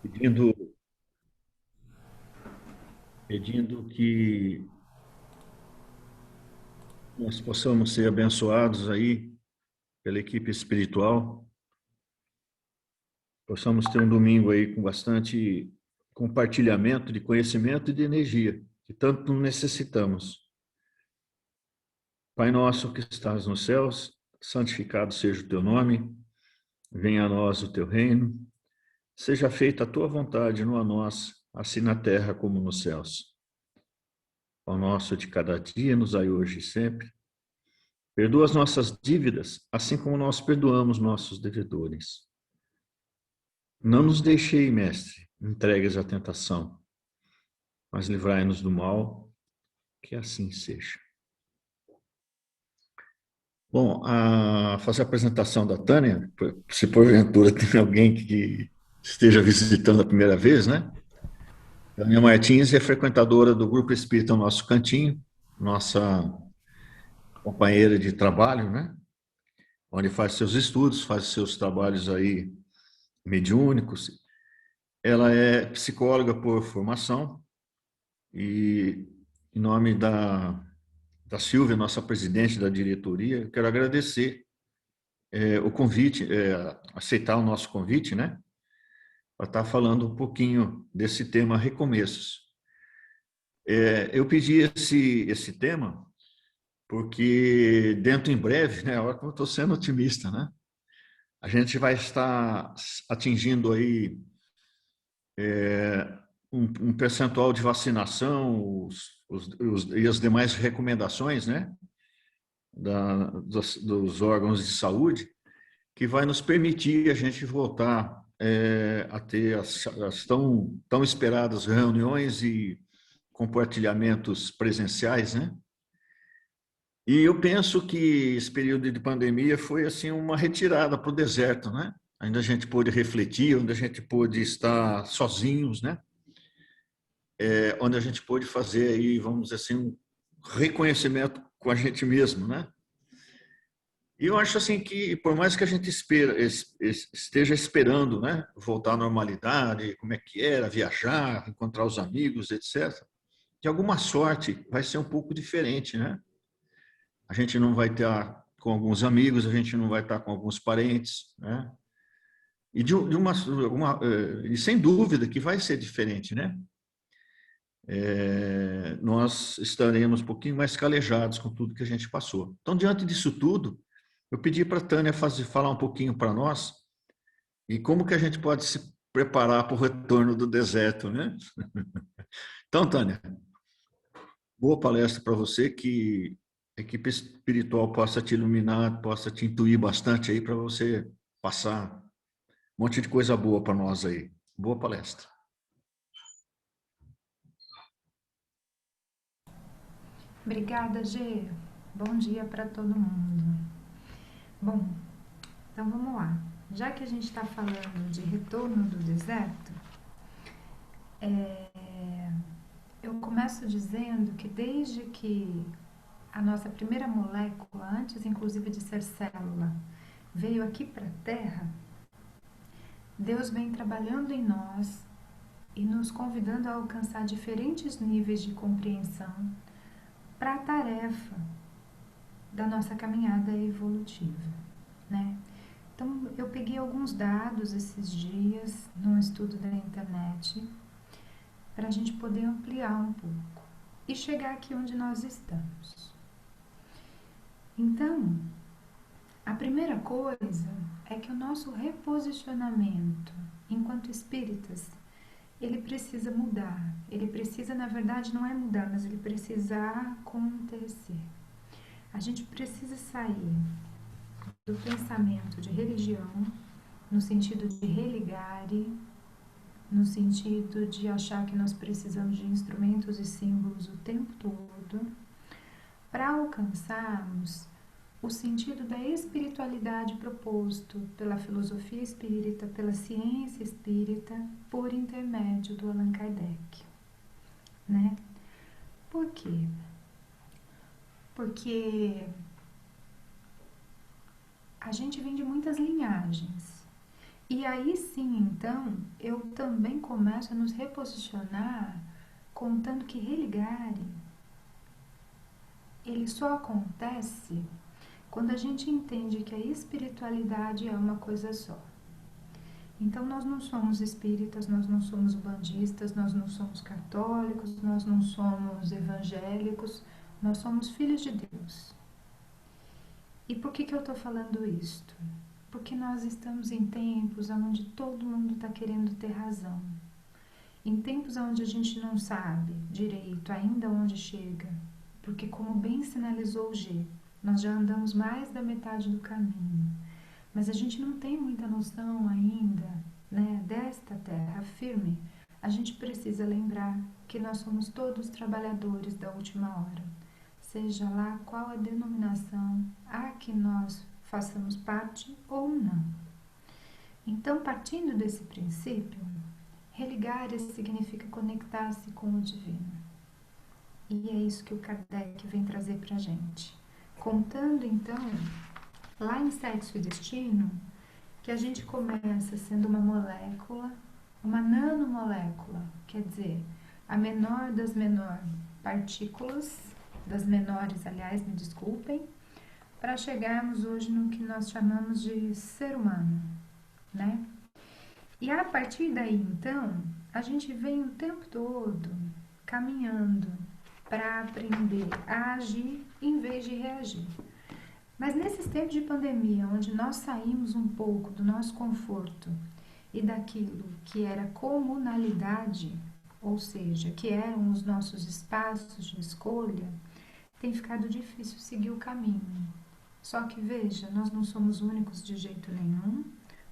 pedindo, pedindo que nós possamos ser abençoados aí pela equipe espiritual, possamos ter um domingo aí com bastante compartilhamento de conhecimento e de energia, que tanto necessitamos. Pai nosso que estás nos céus, santificado seja o teu nome, venha a nós o teu reino, seja feita a tua vontade, não a nós, assim na terra como nos céus. Ao nosso de cada dia, nos dai hoje e sempre. Perdoa as nossas dívidas, assim como nós perdoamos nossos devedores. Não nos deixei, mestre, entregues à tentação, mas livrai-nos do mal, que assim seja. Bom, a fazer a apresentação da Tânia, se porventura tem alguém que esteja visitando a primeira vez, né? Tânia Martins é frequentadora do Grupo Espírita Nosso Cantinho, nossa companheira de trabalho, né? Onde faz seus estudos, faz seus trabalhos aí mediúnicos. Ela é psicóloga por formação e, em nome da Silvia, nossa presidente da diretoria, eu quero agradecer o convite, aceitar o nosso convite, né? Para estar falando um pouquinho desse tema recomeços. Eu pedi esse tema porque dentro em breve, né? Agora que eu estou sendo otimista, né? A gente vai estar atingindo aí um percentual de vacinação e as demais recomendações, né, dos órgãos de saúde, que vai nos permitir a gente voltar a ter as tão esperadas reuniões e compartilhamentos presenciais, né? E eu penso que esse período de pandemia foi assim uma retirada para o deserto, né? Ainda a gente pôde refletir, onde a gente pôde estar sozinhos, né? Onde a gente pôde fazer aí, vamos dizer assim, um reconhecimento com a gente mesmo, né? E eu acho assim que, por mais que a gente esteja esperando, né, voltar à normalidade, como é que era, viajar, encontrar os amigos, etc., de alguma sorte vai ser um pouco diferente, né? A gente não vai estar com alguns amigos, a gente não vai estar com alguns parentes, né? E e sem dúvida que vai ser diferente, né? Nós estaremos um pouquinho mais calejados com tudo que a gente passou. Então, diante disso tudo, eu pedi para a Tânia falar um pouquinho para nós e como que a gente pode se preparar para o retorno do deserto, né? Então, Tânia, boa palestra para você, que a equipe espiritual possa te iluminar, possa te intuir bastante aí para você passar um monte de coisa boa para nós aí. Boa palestra. Obrigada, Gê. Bom dia para todo mundo. Bom, então vamos lá. Já que a gente está falando de retorno do deserto, eu começo dizendo que desde que a nossa primeira molécula, antes inclusive de ser célula, veio aqui para a Terra, Deus vem trabalhando em nós e nos convidando a alcançar diferentes níveis de compreensão para a tarefa da nossa caminhada evolutiva, né? Então, eu peguei alguns dados esses dias num estudo da internet para a gente poder ampliar um pouco e chegar aqui onde nós estamos. Então, a primeira coisa é que o nosso reposicionamento enquanto espíritas, ele precisa mudar. Ele precisa, na verdade, não é mudar, mas ele precisa acontecer. A gente precisa sair do pensamento de religião, no sentido de religare, no sentido de achar que nós precisamos de instrumentos e símbolos o tempo todo, para alcançarmos o sentido da espiritualidade proposto pela filosofia espírita, pela ciência espírita, por intermédio do Allan Kardec, né? Por quê? Porque a gente vem de muitas linhagens E aí sim, então, eu também começo a nos reposicionar contando que religare, ele só acontece quando a gente entende que a espiritualidade é uma coisa só. Então nós não somos espíritas, nós não somos bandistas, nós não somos católicos, nós não somos evangélicos, nós somos filhos de Deus. E por que eu estou falando isto? Porque nós estamos em tempos onde todo mundo está querendo ter razão. Em tempos onde a gente não sabe direito ainda onde chega. Porque, como bem sinalizou o G, nós já andamos mais da metade do caminho. Mas a gente não tem muita noção ainda, né, desta terra firme. A gente precisa lembrar que nós somos todos trabalhadores da última hora. Seja lá qual a denominação a que nós façamos parte ou não. Então, partindo desse princípio, religar significa conectar-se com o divino. E é isso que o Kardec vem trazer para a gente. Contando, então, lá em Sexo e Destino, que a gente começa sendo uma molécula, uma nanomolécula, quer dizer, a menor das menores partículas, das menores, aliás, me desculpem, para chegarmos hoje no que nós chamamos de ser humano, né? E a partir daí, então, a gente vem o tempo todo caminhando para aprender a agir em vez de reagir. Mas nesses tempos de pandemia, onde nós saímos um pouco do nosso conforto e daquilo que era comunalidade, ou seja, que eram os nossos espaços de escolha, tem ficado difícil seguir o caminho. Só que veja, nós não somos únicos de jeito nenhum,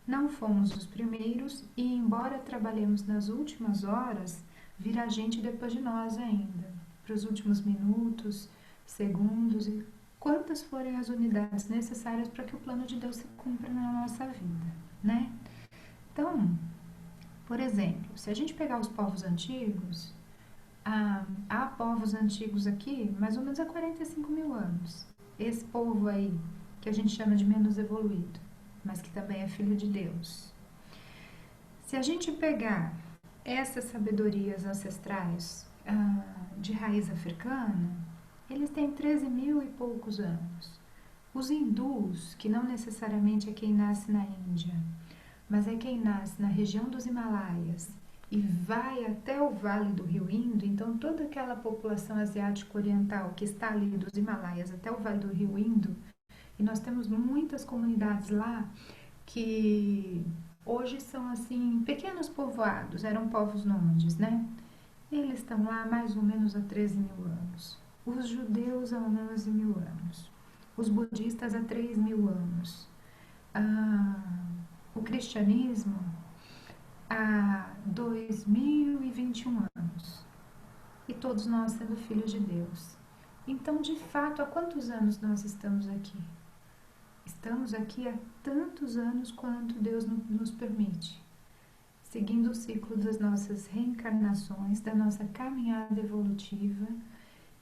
não fomos os primeiros e, embora trabalhemos nas últimas horas, virá gente depois de nós ainda, para os últimos minutos, segundos e quantas forem as unidades necessárias para que o plano de Deus se cumpra na nossa vida, né? Então, por exemplo, se a gente pegar os povos antigos, há povos antigos aqui mais ou menos há 45 mil anos. Esse povo aí, que a gente chama de menos evoluído, mas que também é filho de Deus. Se a gente pegar essas sabedorias ancestrais de raiz africana, eles têm 13 mil e poucos anos. Os hindus, que não necessariamente é quem nasce na Índia, mas é quem nasce na região dos Himalaias e vai até o vale do rio Indo, então toda aquela população asiática oriental que está ali dos Himalaias até o vale do rio Indo, e nós temos muitas comunidades lá que hoje são assim pequenos povoados, eram povos nômades, né? Eles estão lá mais ou menos há 13 mil anos. Os judeus há 11 mil anos. Os budistas há 3 mil anos. O cristianismo há 2021 anos. E todos nós sendo filhos de Deus. Então, de fato, há quantos anos nós estamos aqui? Estamos aqui há tantos anos quanto Deus nos permite, seguindo o ciclo das nossas reencarnações, da nossa caminhada evolutiva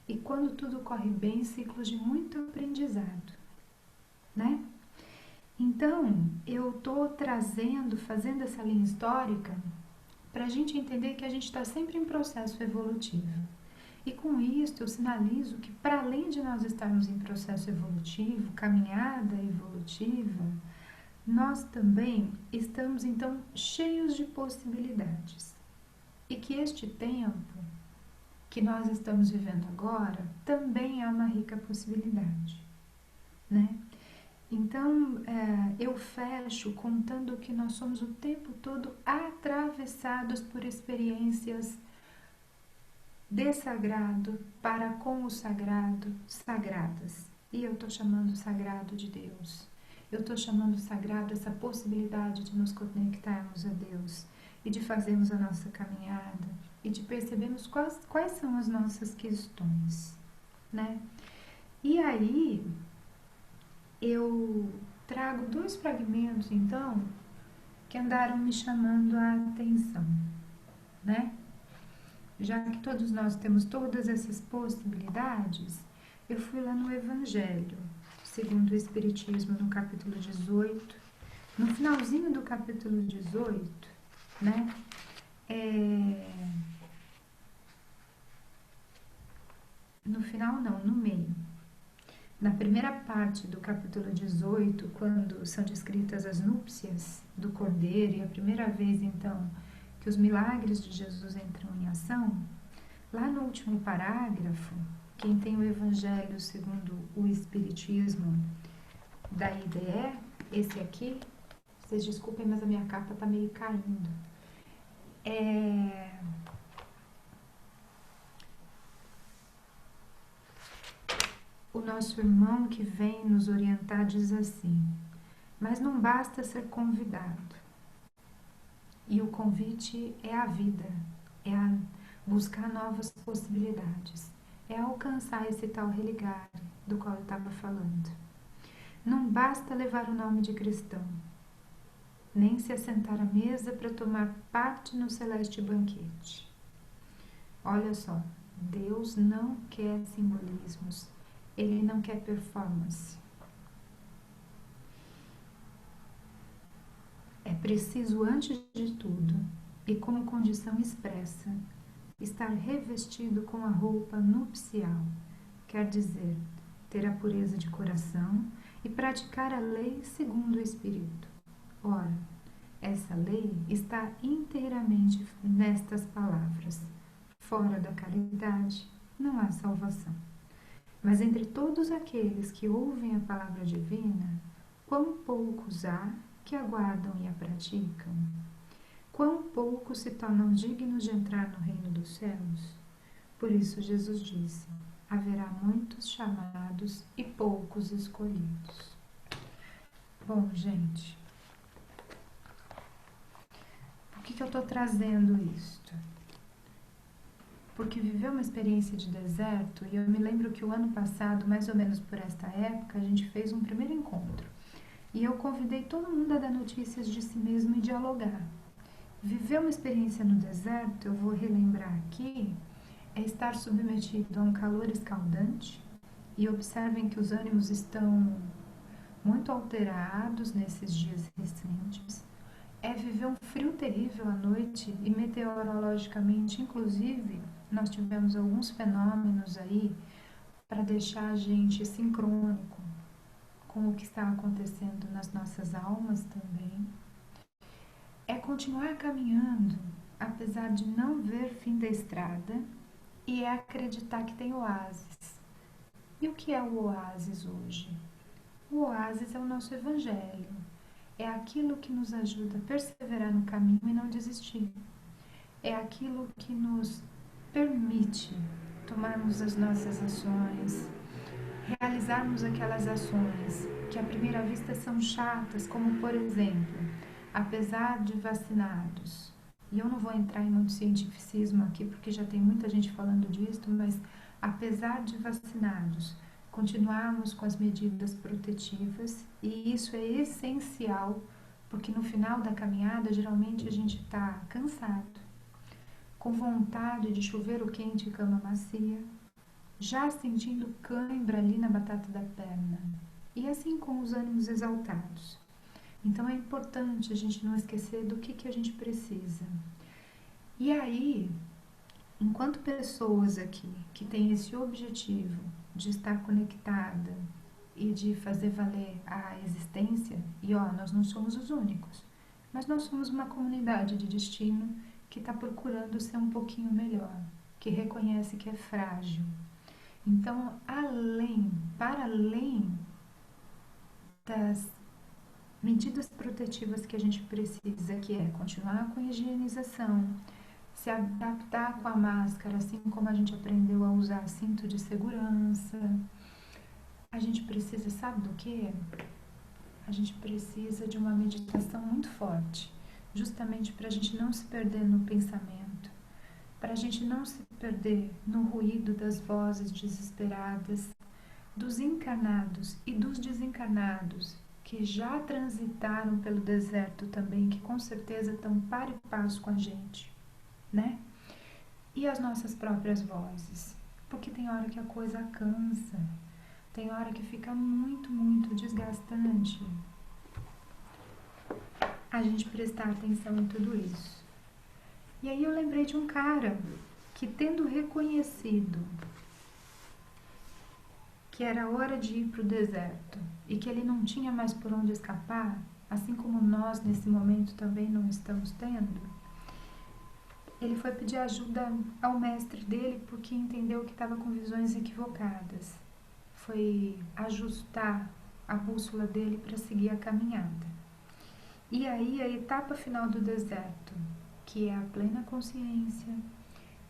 e, quando tudo corre bem, ciclos de muito aprendizado, né? Então, eu estou fazendo essa linha histórica para a gente entender que a gente está sempre em processo evolutivo. E com isso eu sinalizo que, para além de nós estarmos em processo evolutivo, caminhada evolutiva, nós também estamos, então, cheios de possibilidades. E que este tempo que nós estamos vivendo agora também é uma rica possibilidade, né? Então, eu fecho contando que nós somos o tempo todo atravessados por experiências de sagrado para com o sagrado, sagradas. E eu estou chamando sagrado de Deus. Eu estou chamando sagrado essa possibilidade de nos conectarmos a Deus e de fazermos a nossa caminhada e de percebermos quais são as nossas questões, né? E aí, eu trago 2 fragmentos, então, que andaram me chamando a atenção, né? Já que todos nós temos todas essas possibilidades, eu fui lá no Evangelho, segundo o Espiritismo, no capítulo 18, No finalzinho do capítulo 18, né? No final não, no meio. Na primeira parte do capítulo 18, quando são descritas as núpcias do Cordeiro e a primeira vez, então, que os milagres de Jesus entram em ação, lá no último parágrafo, quem tem o Evangelho segundo o Espiritismo da IDE, esse aqui, vocês desculpem, mas a minha capa tá meio caindo. O nosso irmão que vem nos orientar diz assim: mas não basta ser convidado. E o convite é a vida, é a buscar novas possibilidades, é alcançar esse tal religar do qual eu estava falando. Não basta levar o nome de cristão, nem se assentar à mesa para tomar parte no celeste banquete. Olha só, Deus não quer simbolismos, Ele não quer performance. É preciso, antes de tudo, e como condição expressa, estar revestido com a roupa nupcial, quer dizer, ter a pureza de coração e praticar a lei segundo o Espírito. Ora, essa lei está inteiramente nestas palavras: fora da caridade não há salvação. Mas entre todos aqueles que ouvem a palavra divina, quão poucos há que aguardam e a praticam? Quão poucos se tornam dignos de entrar no reino dos céus? Por isso Jesus disse: haverá muitos chamados e poucos escolhidos. Bom, gente, por que eu estou trazendo isto? Porque viver uma experiência de deserto, e eu me lembro que o ano passado, mais ou menos por esta época, a gente fez um primeiro encontro. E eu convidei todo mundo a dar notícias de si mesmo e dialogar. Viver uma experiência no deserto, eu vou relembrar aqui, é estar submetido a um calor escaldante, e observem que os ânimos estão muito alterados nesses dias recentes. É viver um frio terrível à noite e meteorologicamente, inclusive, nós tivemos alguns fenômenos aí para deixar a gente sincrônico com o que está acontecendo nas nossas almas também. É continuar caminhando, apesar de não ver fim da estrada, e é acreditar que tem oásis. E o que é o oásis hoje? O oásis é o nosso evangelho. É aquilo que nos ajuda a perseverar no caminho e não desistir. É aquilo que nos permite tomarmos as nossas ações, realizarmos aquelas ações que à primeira vista são chatas, como por exemplo, apesar de vacinados. E eu não vou entrar em muito cientificismo aqui, porque já tem muita gente falando disso, mas apesar de vacinados, continuarmos com as medidas protetivas, e isso é essencial, porque no final da caminhada, geralmente a gente está cansado, com vontade de chuveiro quente e cama macia, já sentindo cãibra ali na batata da perna, e assim com os ânimos exaltados. Então é importante a gente não esquecer do que a gente precisa. E aí, enquanto pessoas aqui que têm esse objetivo de estar conectada e de fazer valer a existência, e nós não somos os únicos, mas nós somos uma comunidade de destino que está procurando ser um pouquinho melhor, que reconhece que é frágil. Então, para além das medidas protetivas que a gente precisa, que é continuar com a higienização, se adaptar com a máscara, assim como a gente aprendeu a usar cinto de segurança, a gente precisa, sabe do quê? A gente precisa de uma meditação muito forte, justamente para a gente não se perder no pensamento, para a gente não se perder no ruído das vozes desesperadas, dos encarnados e dos desencarnados, que já transitaram pelo deserto também, que com certeza estão par e passo com a gente, né? E as nossas próprias vozes, porque tem hora que a coisa cansa, tem hora que fica muito, muito desgastante. a gente prestar atenção em tudo isso. E aí eu lembrei de um cara que, tendo reconhecido que era hora de ir para o deserto e que ele não tinha mais por onde escapar, assim como nós nesse momento também não estamos tendo, ele foi pedir ajuda ao mestre dele porque entendeu que estava com visões equivocadas. Foi ajustar a bússola dele para seguir a caminhada. E aí a etapa final do deserto, que é a plena consciência,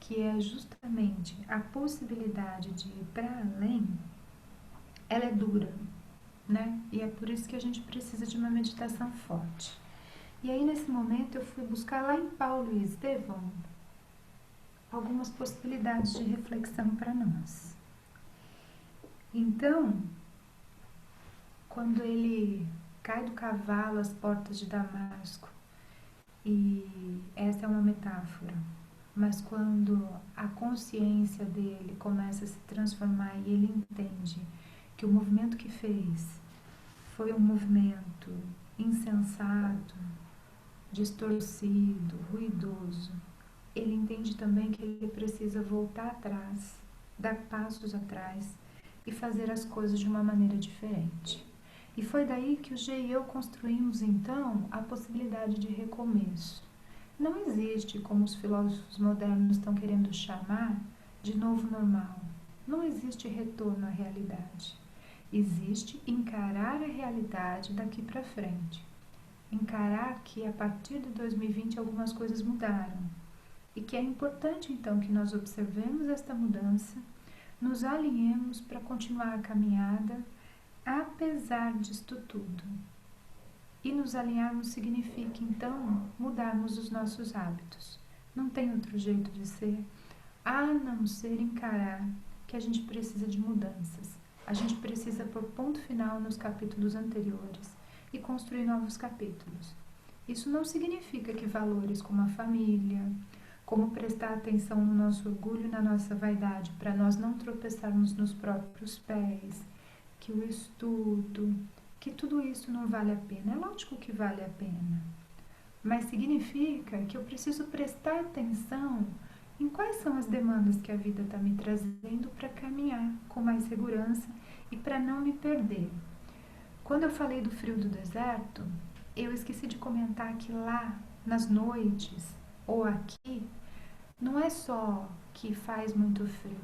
que é justamente a possibilidade de ir para além, ela é dura, né? E é por isso que a gente precisa de uma meditação forte. E aí nesse momento eu fui buscar lá em Paulo e Estevão algumas possibilidades de reflexão para nós. Então, quando ele cai do cavalo às portas de Damasco, e essa é uma metáfora, mas quando a consciência dele começa a se transformar e ele entende que o movimento que fez foi um movimento insensato, distorcido, ruidoso, ele entende também que ele precisa voltar atrás, dar passos atrás e fazer as coisas de uma maneira diferente. E foi daí que o G e eu construímos então a possibilidade de recomeço. Não existe, como os filósofos modernos estão querendo chamar, de novo normal. Não existe retorno à realidade. Existe encarar a realidade daqui para frente. Encarar que a partir de 2020 algumas coisas mudaram. E que é importante então que nós observemos esta mudança, nos alinhemos para continuar a caminhada, apesar disto tudo. E nos alinharmos significa então mudarmos os nossos hábitos. Não tem outro jeito de ser, a não ser encarar que a gente precisa de mudanças. A gente precisa pôr ponto final nos capítulos anteriores e construir novos capítulos. Isso não significa que valores como a família, como prestar atenção no nosso orgulho e na nossa vaidade, para nós não tropeçarmos nos próprios pés, que o estudo, que tudo isso não vale a pena. É lógico que vale a pena, mas significa que eu preciso prestar atenção em quais são as demandas que a vida está me trazendo para caminhar com mais segurança e para não me perder. Quando eu falei do frio do deserto, eu esqueci de comentar que lá, nas noites, ou aqui, não é só que faz muito frio,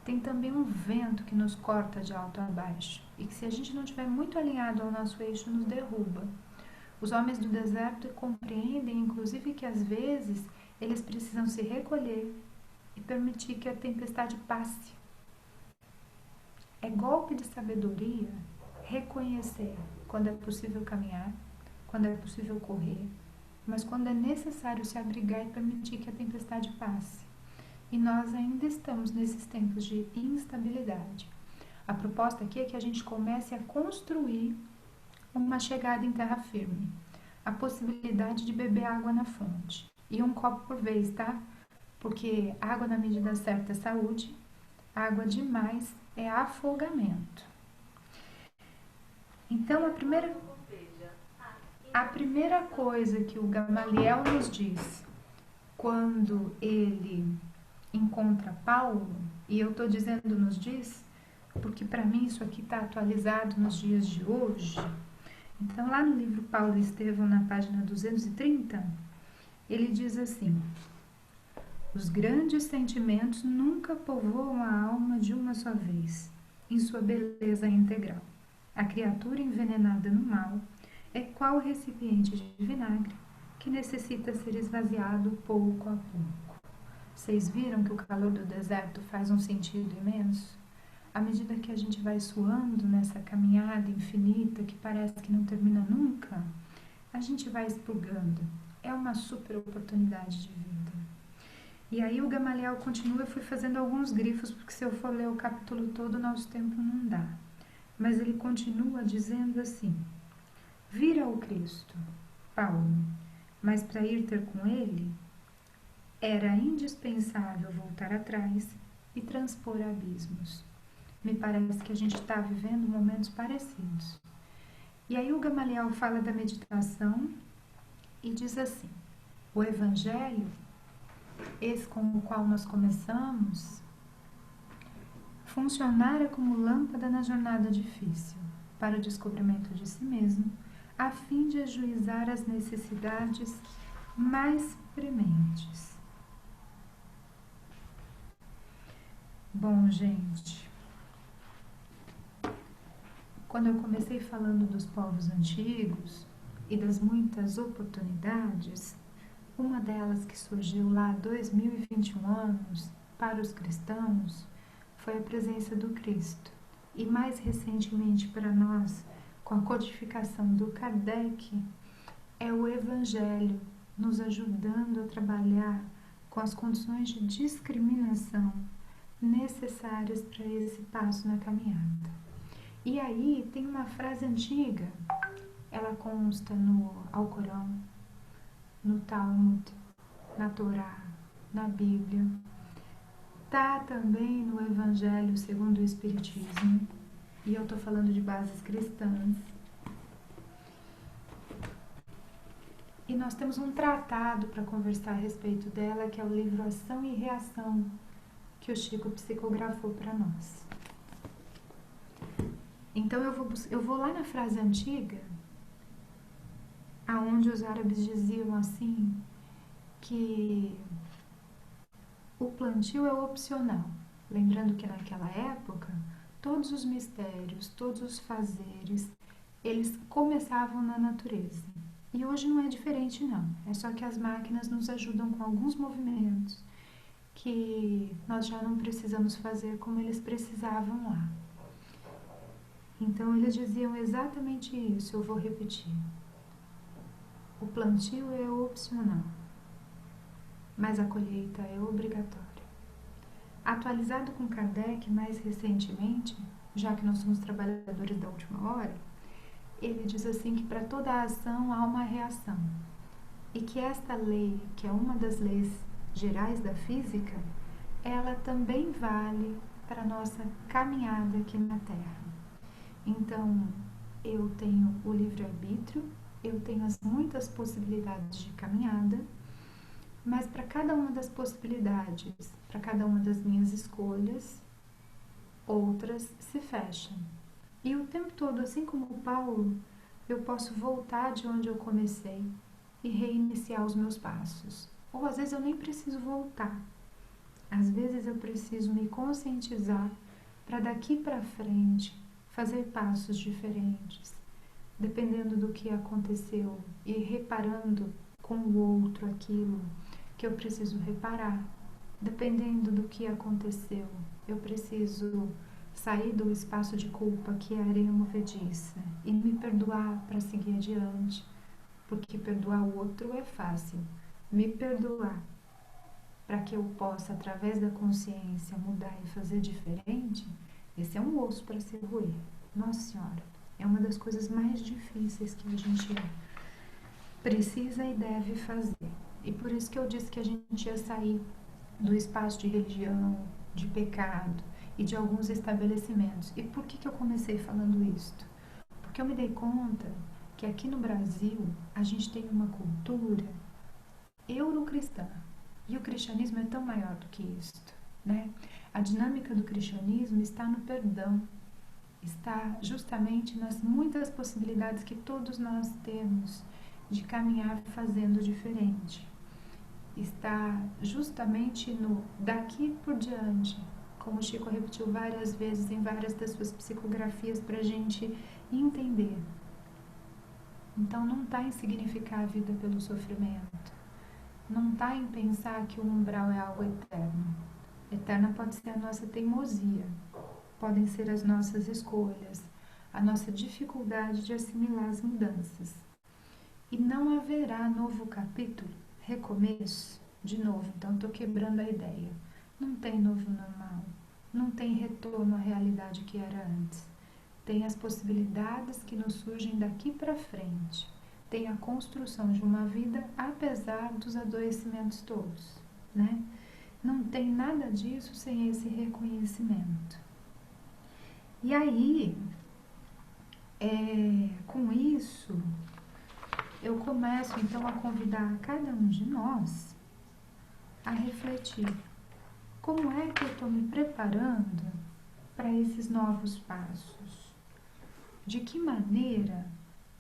tem também um vento que nos corta de alto a baixo e que, se a gente não estiver muito alinhado ao nosso eixo, nos derruba. Os homens do deserto compreendem, inclusive, que às vezes eles precisam se recolher e permitir que a tempestade passe. É golpe de sabedoria reconhecer quando é possível caminhar, quando é possível correr, mas quando é necessário se abrigar e permitir que a tempestade passe. E nós ainda estamos nesses tempos de instabilidade. A proposta aqui é que a gente comece a construir uma chegada em terra firme, a possibilidade de beber água na fonte. E um copo por vez, tá? Porque água na medida certa é saúde, água demais é afogamento. Então, a primeira coisa que o Gamaliel nos diz quando ele encontra Paulo, e eu estou dizendo nos diz, porque para mim isso aqui está atualizado nos dias de hoje. Então, lá no livro Paulo e Estevão, na página 230, ele diz assim: os grandes sentimentos nunca povoam a alma de uma só vez, em sua beleza integral. A criatura envenenada no mal é qual recipiente de vinagre que necessita ser esvaziado pouco a pouco. Vocês viram que o calor do deserto faz um sentido imenso? À medida que a gente vai suando nessa caminhada infinita que parece que não termina nunca, a gente vai expurgando. É uma super oportunidade de vida. E aí o Gamaliel continua, eu fui fazendo alguns grifos, porque se eu for ler o capítulo todo, o nosso tempo não dá. Mas ele continua dizendo assim: vira o Cristo, Paulo, mas para ir ter com ele, era indispensável voltar atrás e transpor abismos. Me parece que a gente está vivendo momentos parecidos. E aí o Gamaliel fala da meditação e diz assim: o Evangelho, esse com o qual nós começamos, funcionara como lâmpada na jornada difícil, para o descobrimento de si mesmo, a fim de ajuizar as necessidades mais prementes. Bom, gente, quando eu comecei falando dos povos antigos e das muitas oportunidades, uma delas que surgiu lá há 2021 anos para os cristãos foi a presença do Cristo. E mais recentemente para nós, com a codificação do Kardec, é o Evangelho nos ajudando a trabalhar com as condições de discriminação necessárias para esse passo na caminhada. E aí tem uma frase antiga, ela consta no Alcorão, no Talmud, na Torá, na Bíblia, tá também no Evangelho segundo o Espiritismo, e eu estou falando de bases cristãs. E nós temos um tratado para conversar a respeito dela, que é o livro Ação e Reação, que o Chico psicografou para nós. Então eu vou lá na frase antiga, aonde os árabes diziam assim, que o plantio é opcional. Lembrando que naquela época, todos os mistérios, todos os fazeres, eles começavam na natureza. E hoje não é diferente não, é só que as máquinas nos ajudam com alguns movimentos que nós já não precisamos fazer como eles precisavam lá. Então eles diziam exatamente isso, eu vou repetir. O plantio é opcional, mas a colheita é obrigatória. Atualizado com Kardec mais recentemente, já que nós somos trabalhadores da última hora, ele diz assim que para toda ação há uma reação. E que esta lei, que é uma das leis gerais da física, ela também vale para a nossa caminhada aqui na Terra. Então, eu tenho o livre-arbítrio, eu tenho as muitas possibilidades de caminhada, mas para cada uma das possibilidades, para cada uma das minhas escolhas, outras se fecham. E o tempo todo, assim como o Paulo, eu posso voltar de onde eu comecei e reiniciar os meus passos. Ou às vezes eu nem preciso voltar. Às vezes eu preciso me conscientizar para daqui para frente fazer passos diferentes, dependendo do que aconteceu e reparando com o outro aquilo que eu preciso reparar. Dependendo do que aconteceu, eu preciso sair do espaço de culpa que é a areia movediça e me perdoar para seguir adiante, porque perdoar o outro é fácil. Me perdoar para que eu possa, através da consciência, mudar e fazer diferente, esse é um osso para se roer. Nossa Senhora, é uma das coisas mais difíceis que a gente precisa e deve fazer. E por isso que eu disse que a gente ia sair do espaço de religião, de pecado e de alguns estabelecimentos. E por que eu comecei falando isto? Porque eu me dei conta que aqui no Brasil a gente tem uma cultura eurocristã. E o cristianismo é tão maior do que isto, né? A dinâmica do cristianismo está no perdão, está justamente nas muitas possibilidades que todos nós temos de caminhar fazendo diferente. Está justamente no daqui por diante, como o Chico repetiu várias vezes em várias das suas psicografias para a gente entender. Então não está em significar a vida pelo sofrimento, não está em pensar que o umbral é algo eterno. Eterna pode ser a nossa teimosia, podem ser as nossas escolhas, a nossa dificuldade de assimilar as mudanças. E não haverá novo capítulo, recomeço, de novo. Então estou quebrando a ideia. Não tem novo normal, não tem retorno à realidade que era antes. Tem as possibilidades que nos surgem daqui para frente. Tem a construção de uma vida apesar dos adoecimentos todos, né? Não tem nada disso sem esse reconhecimento. E aí, com isso, eu começo então a convidar cada um de nós a refletir. Como é que eu estou me preparando para esses novos passos? De que maneira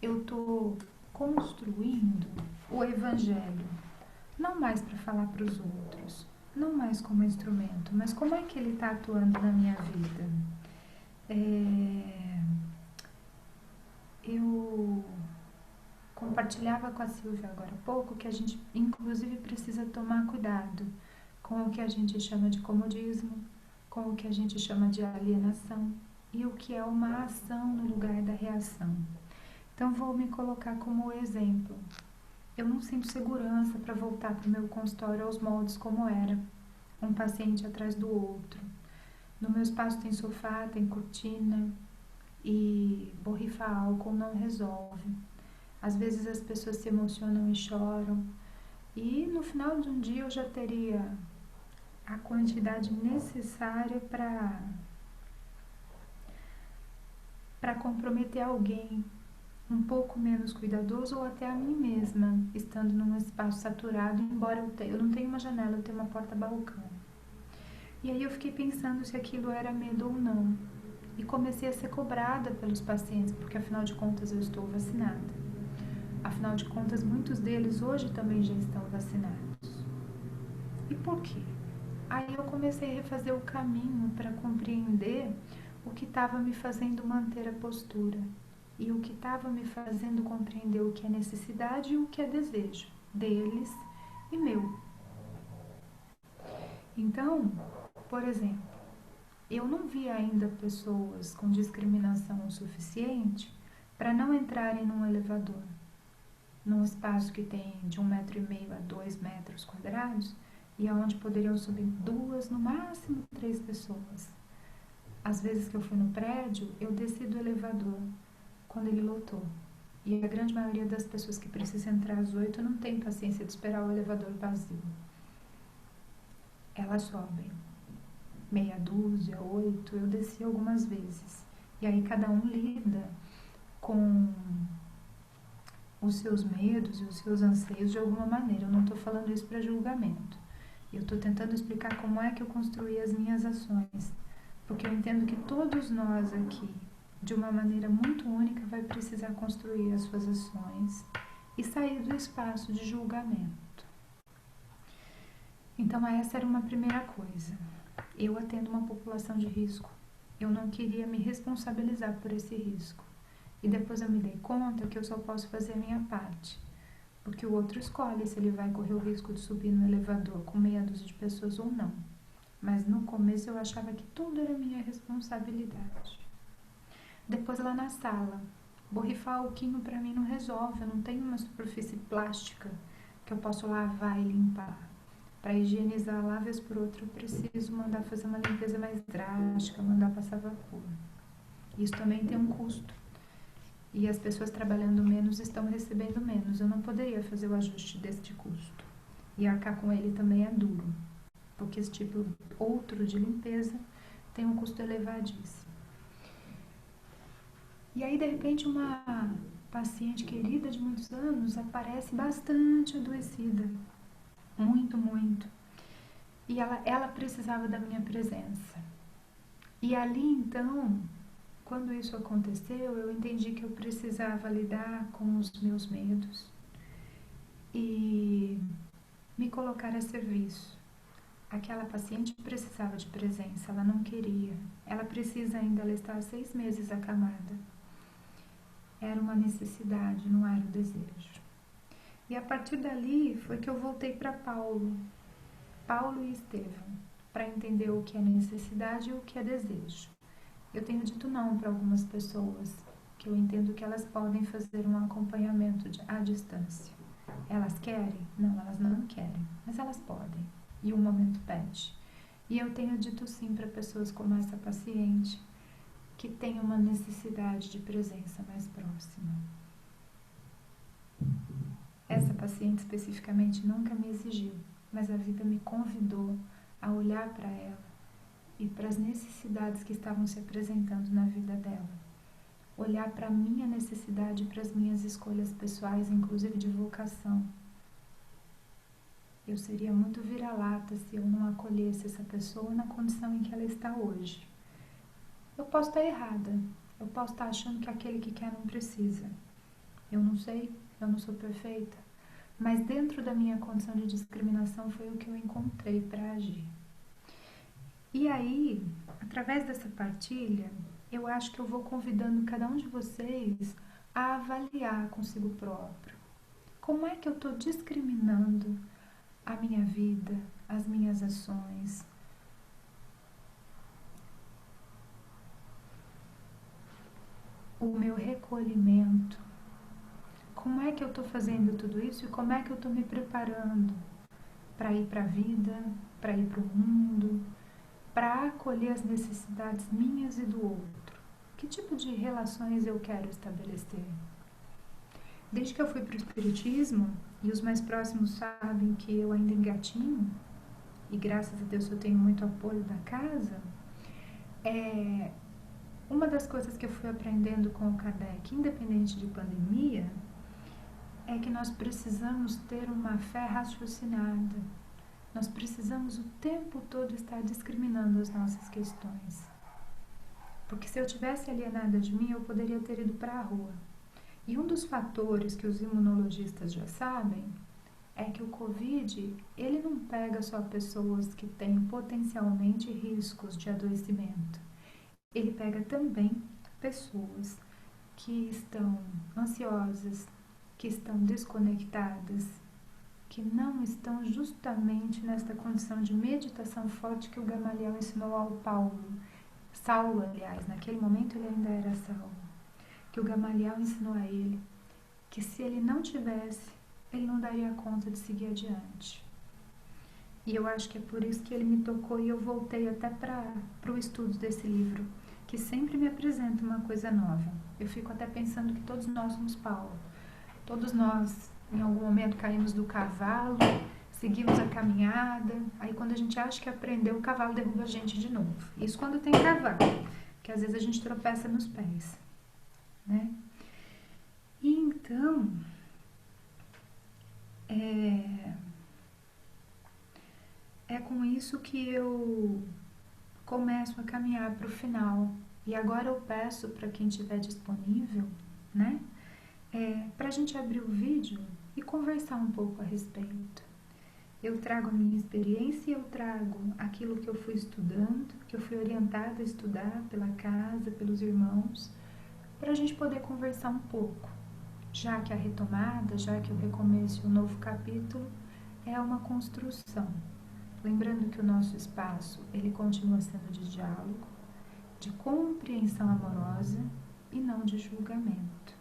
eu estou construindo o Evangelho? Não mais para falar para os outros, não mais como instrumento, mas como é que ele está atuando na minha vida? Eu compartilhava com a Silvia agora há pouco que a gente, inclusive, precisa tomar cuidado com o que a gente chama de comodismo, com o que a gente chama de alienação e o que é uma ação no lugar da reação. Então, vou me colocar como exemplo. Eu não sinto segurança para voltar para o meu consultório aos moldes como era, um paciente atrás do outro. No meu espaço tem sofá, tem cortina e borrifar álcool não resolve. Às vezes as pessoas se emocionam e choram e no final de um dia eu já teria a quantidade necessária para comprometer alguém um pouco menos cuidadoso ou até a mim mesma, estando num espaço saturado, embora eu não tenha uma janela, eu tenho uma porta-balcão. E aí eu fiquei pensando se aquilo era medo ou não. E comecei a ser cobrada pelos pacientes, porque afinal de contas eu estou vacinada. Afinal de contas, muitos deles hoje também já estão vacinados. E por quê? Aí eu comecei a refazer o caminho para compreender o que estava me fazendo manter a postura e o que estava me fazendo compreender o que é necessidade e o que é desejo deles e meu. Então, por exemplo, eu não vi ainda pessoas com discriminação o suficiente para não entrarem num elevador, num espaço que tem de 1,5 m a 2 metros quadrados e aonde poderiam subir 2, no máximo 3 pessoas. Às vezes que eu fui no prédio, eu desci do elevador quando ele lotou. E a grande maioria das pessoas que precisam entrar às 8 não tem paciência de esperar o elevador vazio. Elas sobem. Meia dúzia, 8, eu desci algumas vezes. E aí cada um lida com os seus medos e os seus anseios de alguma maneira. Eu não estou falando isso para julgamento. Eu estou tentando explicar como é que eu construí as minhas ações. Porque eu entendo que todos nós aqui, de uma maneira muito única, vai precisar construir as suas ações e sair do espaço de julgamento. Então essa era uma primeira coisa. Eu atendo uma população de risco. Eu não queria me responsabilizar por esse risco. E depois eu me dei conta que eu só posso fazer a minha parte. Porque o outro escolhe se ele vai correr o risco de subir no elevador com meia dúzia de pessoas ou não. Mas no começo eu achava que tudo era minha responsabilidade. Depois lá na sala, borrifar alquinho para mim não resolve. Eu não tenho uma superfície plástica que eu posso lavar e limpar. Para higienizar lá vez por outra, eu preciso mandar fazer uma limpeza mais drástica, mandar passar vapor. Isso também tem um custo. E as pessoas trabalhando menos estão recebendo menos. Eu não poderia fazer o ajuste deste custo. E arcar com ele também é duro, porque esse tipo outro de limpeza tem um custo elevadíssimo. E aí, de repente, uma paciente querida de muitos anos aparece bastante adoecida. Muito, muito. E ela precisava da minha presença. E ali, então, quando isso aconteceu, eu entendi que eu precisava lidar com os meus medos e me colocar a serviço. Aquela paciente precisava de presença, ela não queria. Ela precisa ainda, ela está há 6 meses acamada. Era uma necessidade, não era um desejo. E a partir dali foi que eu voltei para Paulo e Estevão, para entender o que é necessidade e o que é desejo. Eu tenho dito não para algumas pessoas, que eu entendo que elas podem fazer um acompanhamento à distância. Elas querem? Não, elas não querem, mas elas podem. E o momento pede. E eu tenho dito sim para pessoas como essa paciente, que tem uma necessidade de presença mais próxima. Essa paciente especificamente nunca me exigiu, mas a vida me convidou a olhar para ela e para as necessidades que estavam se apresentando na vida dela. olhar para a minha necessidade, para as minhas escolhas pessoais, inclusive de vocação. Eu seria muito vira-lata se eu não acolhesse essa pessoa na condição em que ela está hoje. Eu posso estar errada, eu posso estar achando que aquele que quer não precisa. Eu não sei, eu não sou perfeita, mas dentro da minha condição de discriminação foi o que eu encontrei para agir. E aí, através dessa partilha, eu acho que eu vou convidando cada um de vocês a avaliar consigo próprio. Como é que eu estou discriminando a minha vida, as minhas ações? O meu recolhimento. Como é que eu estou fazendo tudo isso e como é que eu estou me preparando para ir para a vida, para ir para o mundo, para acolher as necessidades minhas e do outro? Que tipo de relações eu quero estabelecer? Desde que eu fui para o Espiritismo, e os mais próximos sabem que eu ainda engatinho, e graças a Deus eu tenho muito apoio da casa, uma das coisas que eu fui aprendendo com o Kardec, independente de pandemia, é que nós precisamos ter uma fé raciocinada. Nós precisamos o tempo todo estar discriminando as nossas questões. Porque se eu tivesse alienada de mim, eu poderia ter ido para a rua. E um dos fatores que os imunologistas já sabem é que o Covid, ele não pega só pessoas que têm potencialmente riscos de adoecimento. Ele pega também pessoas que estão ansiosas, que estão desconectadas, que não estão justamente nesta condição de meditação forte que o Gamaliel ensinou ao Paulo. Saulo, aliás, naquele momento ele ainda era Saulo. Que o Gamaliel ensinou a ele que se ele não tivesse, ele não daria conta de seguir adiante. E eu acho que é por isso que ele me tocou e eu voltei até para o estudo desse livro, que sempre me apresenta uma coisa nova. Eu fico até pensando que todos nós somos Paulo. Todos nós, em algum momento, caímos do cavalo, seguimos a caminhada, aí quando a gente acha que aprendeu, o cavalo derruba a gente de novo. Isso quando tem cavalo, que às vezes a gente tropeça nos pés, né? E então, é com isso que eu começo a caminhar para o final. E agora eu peço para quem estiver disponível, né, para a gente abrir o vídeo e conversar um pouco a respeito. Eu trago a minha experiência e eu trago aquilo que eu fui estudando, que eu fui orientada a estudar pela casa, pelos irmãos, para a gente poder conversar um pouco. Já que a retomada, já que o recomeço, o novo capítulo, é uma construção. Lembrando que o nosso espaço, ele continua sendo de diálogo, de compreensão amorosa e não de julgamento.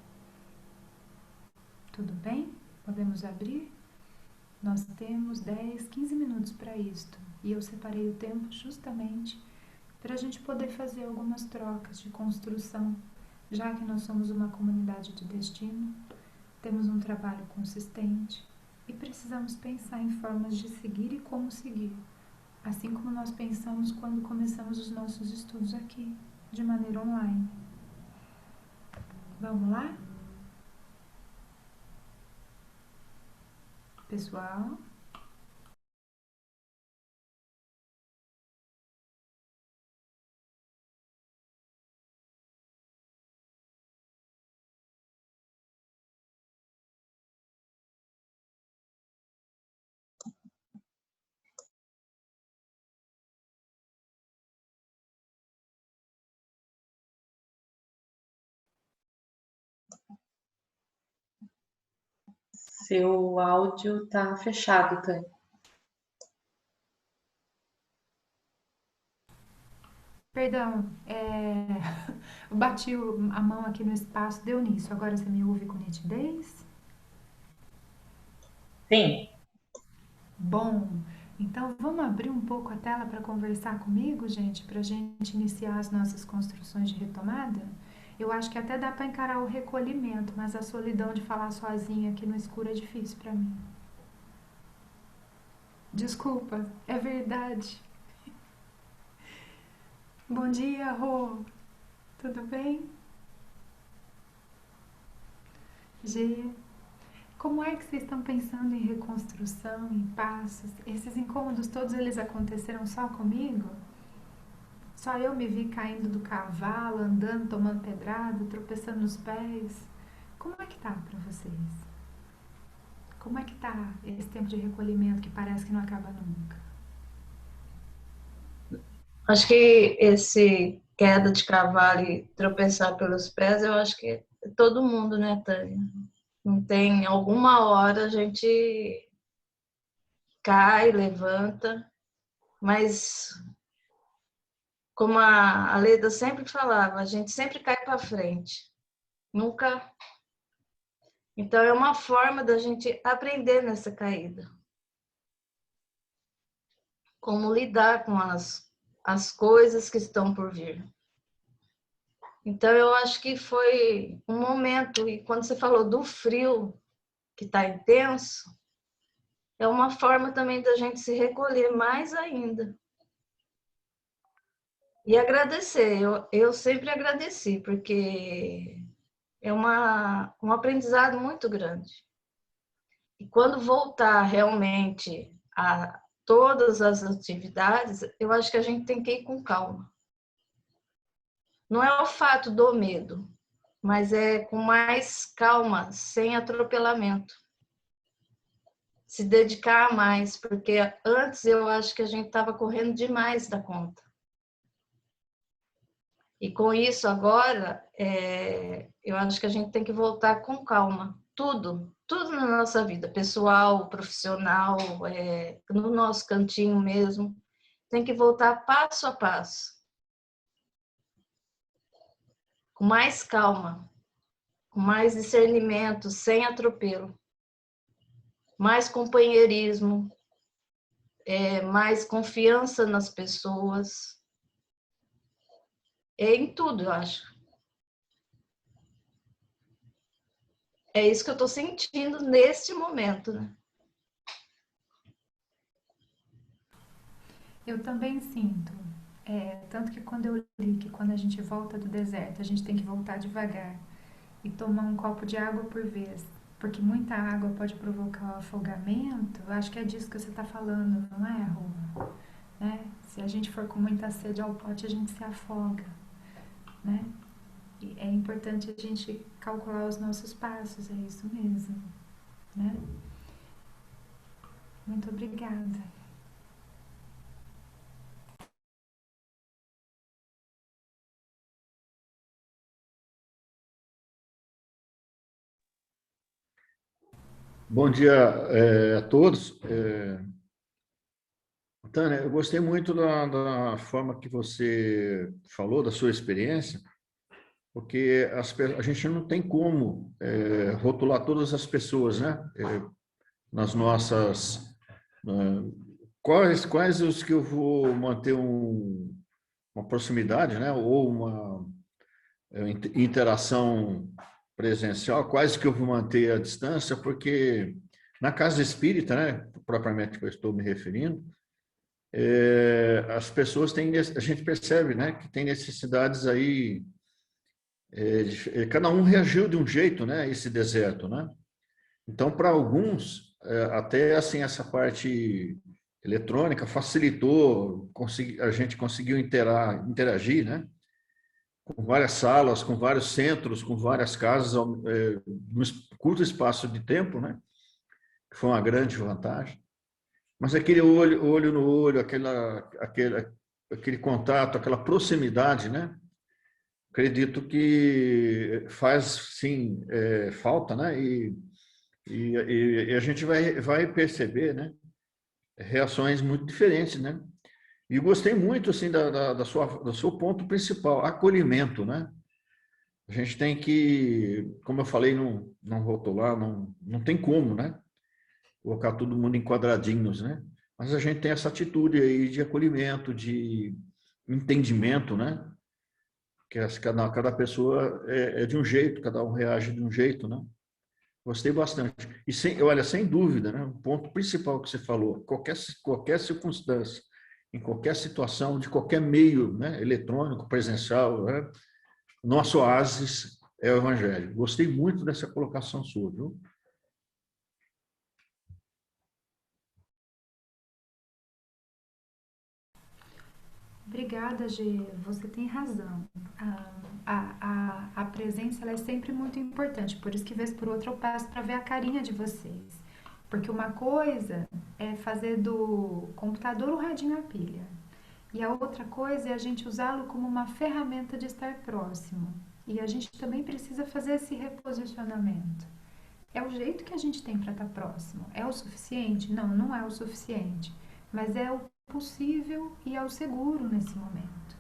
Tudo bem? Podemos abrir? Nós temos 10, 15 minutos para isto e eu separei o tempo justamente para a gente poder fazer algumas trocas de construção, já que nós somos uma comunidade de destino, temos um trabalho consistente e precisamos pensar em formas de seguir e como seguir, assim como nós pensamos quando começamos os nossos estudos aqui, de maneira online. Vamos lá? Pessoal? Seu áudio tá fechado, Tânia. Perdão, eu bati a mão aqui no espaço, deu nisso. Agora você me ouve com nitidez? Sim. Bom, então vamos abrir um pouco a tela para conversar comigo, gente, para a gente iniciar as nossas construções de retomada? Eu acho que até dá para encarar o recolhimento, mas a solidão de falar sozinha aqui no escuro é difícil para mim. Desculpa, é verdade. Bom dia, Rô. Tudo bem? Gê, como é que vocês estão pensando em reconstrução, em passos? Esses incômodos todos eles aconteceram só comigo? Só eu me vi caindo do cavalo, andando, tomando pedrada, tropeçando nos pés? Como é que tá para vocês? Como é que tá esse tempo de recolhimento que parece que não acaba nunca? Acho que esse queda de cavalo e tropeçar pelos pés, eu acho que é todo mundo, né, Tânia? Não tem, alguma hora a gente cai, levanta, mas como a Leda sempre falava, a gente sempre cai para frente, nunca. Então é uma forma da gente aprender nessa caída, como lidar com as coisas que estão por vir. Então eu acho que foi um momento, e quando você falou do frio que está intenso, é uma forma também da gente se recolher mais ainda. E agradecer, eu sempre agradeci, porque é um aprendizado muito grande. E quando voltar realmente a todas as atividades, eu acho que a gente tem que ir com calma. Não é o fato do medo, mas é com mais calma, sem atropelamento. Se dedicar a mais, porque antes eu acho que a gente estava correndo demais da conta. E com isso agora, eu acho que a gente tem que voltar com calma. Tudo na nossa vida, pessoal, profissional, no nosso cantinho mesmo, tem que voltar passo a passo, com mais calma, com mais discernimento, sem atropelo, mais companheirismo, mais confiança nas pessoas, em tudo, eu acho. É isso que eu estou sentindo neste momento, né? Eu também sinto. Tanto que quando eu li que quando a gente volta do deserto, a gente tem que voltar devagar e tomar um copo de água por vez, porque muita água pode provocar o afogamento. Eu acho que é disso que você está falando, não é, Rô? Né? Se a gente for com muita sede ao pote, a gente se afoga, né? E é importante a gente calcular os nossos passos, é isso mesmo, né? Muito obrigada. Bom dia, a todos. Tânia, eu gostei muito da forma que você falou, da sua experiência, porque a gente não tem como rotular todas as pessoas, né? Nas nossas... quais os que eu vou manter uma proximidade, né? Ou uma interação presencial, quais que eu vou manter a distância, porque na casa espírita, né, propriamente que eu estou me referindo, as pessoas têm, a gente percebe, né, que tem necessidades aí, cada um reagiu de um jeito, né, a esse deserto, né? Então, para alguns, até assim essa parte eletrônica facilitou, a gente conseguiu interagir, né? Com várias salas, com vários centros, com várias casas, num curto espaço de tempo, né? Que foi uma grande vantagem. Mas aquele olho no olho, aquele contato, aquela proximidade, né? Acredito que faz, sim, falta, né? E a gente vai perceber, né? Reações muito diferentes, né? E gostei muito, assim, do seu ponto principal, acolhimento, né? A gente tem que, como eu falei, não rotular, não tem como, né? Colocar todo mundo em quadradinhos, né? Mas a gente tem essa atitude aí de acolhimento, de entendimento, né? Que cada pessoa é de um jeito, cada um reage de um jeito, né? Gostei bastante. E olha, sem dúvida, né? O ponto principal que você falou, qualquer circunstância, em qualquer situação, de qualquer meio, né? Eletrônico, presencial, né? Nosso oásis é o Evangelho. Gostei muito dessa colocação sua, viu? Obrigada, Gê. Você tem razão. A presença ela é sempre muito importante. Por isso que, vez por outra, eu passo para ver a carinha de vocês. Porque uma coisa é fazer do computador o radinho a pilha. E a outra coisa é a gente usá-lo como uma ferramenta de estar próximo. E a gente também precisa fazer esse reposicionamento. É o jeito que a gente tem para estar próximo. É o suficiente? Não, não é o suficiente. Mas é o possível e é o seguro nesse momento.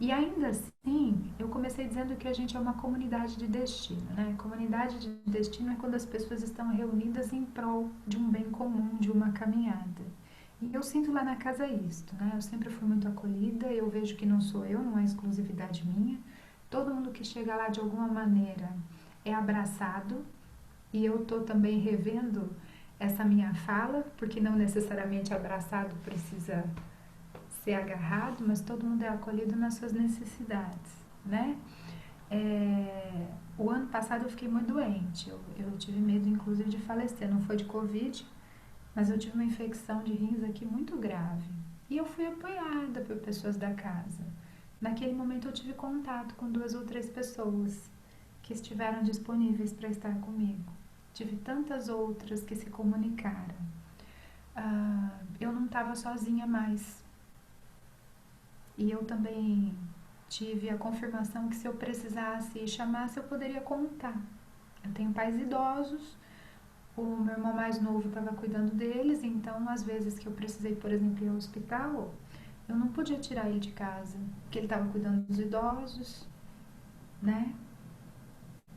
E ainda assim, eu comecei dizendo que a gente é uma comunidade de destino, né? Comunidade de destino é quando as pessoas estão reunidas em prol de um bem comum, de uma caminhada. E eu sinto lá na casa isto, né? Eu sempre fui muito acolhida, eu vejo que não sou eu, não é exclusividade minha. Todo mundo que chega lá de alguma maneira é abraçado, e eu estou também revendo essa minha fala, porque não necessariamente abraçado precisa ser agarrado, mas todo mundo é acolhido nas suas necessidades, né? O ano passado eu fiquei muito doente, eu tive medo inclusive de falecer, não foi de Covid, mas eu tive uma infecção de rins aqui muito grave. E eu fui apoiada por pessoas da casa. Naquele momento eu tive contato com 2 ou 3 pessoas que estiveram disponíveis para estar comigo. Tive tantas outras que se comunicaram. Eu não estava sozinha mais. E eu também tive a confirmação que se eu precisasse e chamasse, eu poderia contar. Eu tenho pais idosos, o meu irmão mais novo estava cuidando deles, então às vezes que eu precisei, por exemplo, ir ao hospital, eu não podia tirar ele de casa, porque ele estava cuidando dos idosos, né?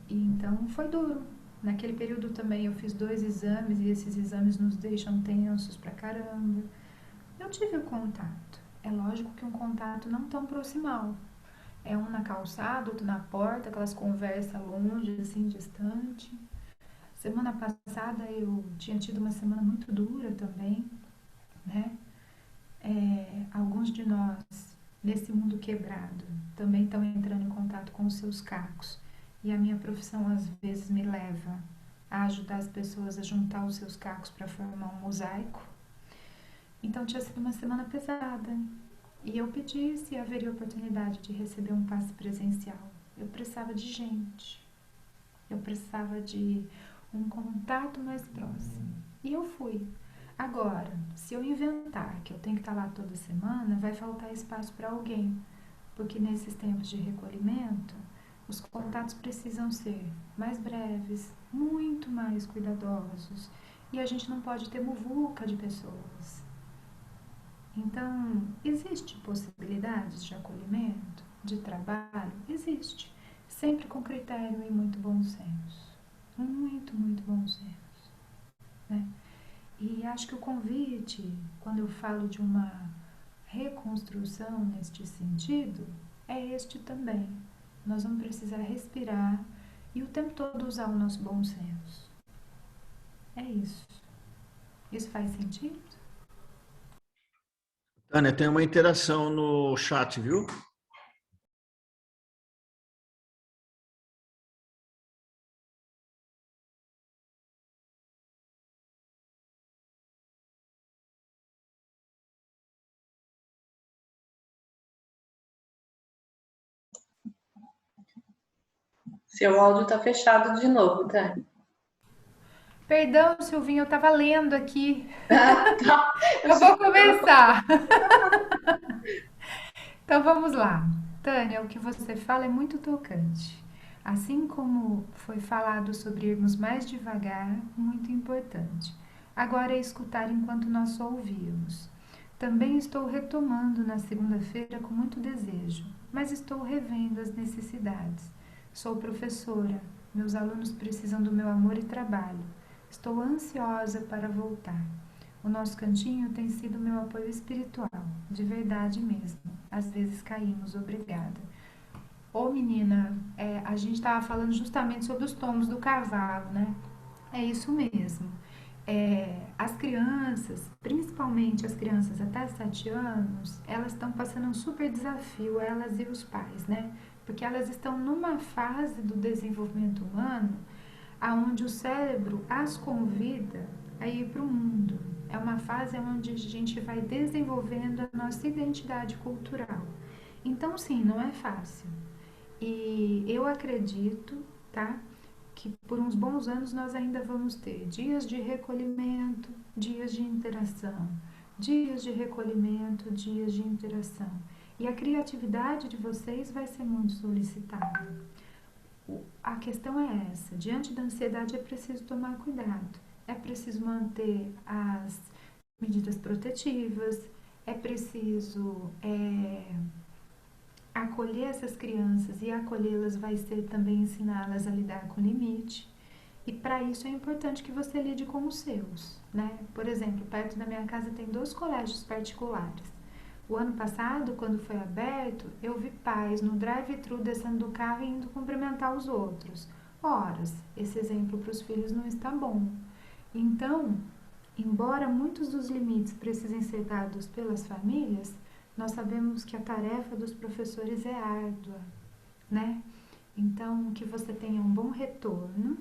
E então foi duro. Naquele período também eu fiz 2 exames e esses exames nos deixam tensos pra caramba. Eu tive o contato. É lógico que um contato não tão proximal. É um na calçada, outro na porta, aquelas conversas longe, assim, distante. Semana passada eu tinha tido uma semana muito dura também, né? Alguns de nós, nesse mundo quebrado, também estão entrando em contato com os seus cacos. E a minha profissão, às vezes, me leva a ajudar as pessoas a juntar os seus cacos para formar um mosaico. Então, tinha sido uma semana pesada. E eu pedi se haveria oportunidade de receber um passe presencial. Eu precisava de gente. Eu precisava de um contato mais próximo. E eu fui. Agora, se eu inventar que eu tenho que estar lá toda semana, vai faltar espaço para alguém. Porque nesses tempos de recolhimento, os contatos precisam ser mais breves, muito mais cuidadosos. E a gente não pode ter muvuca de pessoas. Então, existe possibilidades de acolhimento, de trabalho? Existe. Sempre com critério e muito bom senso. Muito, muito bom senso. Né? E acho que o convite, quando eu falo de uma reconstrução neste sentido, é este também. Nós vamos precisar respirar e o tempo todo usar o nosso bom senso. É isso. Isso faz sentido? Tânia, tem uma interação no chat, viu? Seu áudio tá fechado de novo, tá? Perdão, Silvinho, eu estava lendo aqui. Ah, tá. Eu vou começar. Então vamos lá. Tânia, o que você fala é muito tocante. Assim como foi falado sobre irmos mais devagar, muito importante. Agora é escutar enquanto nós só ouvimos. Também estou retomando na segunda-feira com muito desejo, mas estou revendo as necessidades. Sou professora, meus alunos precisam do meu amor e trabalho. Estou ansiosa para voltar. O nosso cantinho tem sido meu apoio espiritual, de verdade mesmo. Às vezes caímos, obrigada. Ô menina, a gente estava falando justamente sobre os tomos do cavalo, né? É isso mesmo. As crianças, principalmente as crianças até 7 anos, elas estão passando um super desafio, elas e os pais, né? porque elas estão numa fase do desenvolvimento humano aonde o cérebro as convida a ir para o mundo. É uma fase onde a gente vai desenvolvendo a nossa identidade cultural. Então, sim, não é fácil. E eu acredito, tá, que por uns bons anos nós ainda vamos ter dias de recolhimento, dias de interação, dias de recolhimento, dias de interação. E a criatividade de vocês vai ser muito solicitada. A questão é essa: diante da ansiedade é preciso tomar cuidado, é preciso manter as medidas protetivas, é preciso acolher essas crianças, e acolhê-las vai ser também ensiná-las a lidar com limite. E para isso é importante que você lide com os seus, né? Por exemplo, perto da minha casa tem 2 colégios particulares. O ano passado, quando foi aberto, eu vi pais no drive-thru descendo do carro e indo cumprimentar os outros. Horas, esse exemplo para os filhos não está bom. Então, embora muitos dos limites precisem ser dados pelas famílias, nós sabemos que a tarefa dos professores é árdua, né? Então, que você tenha um bom retorno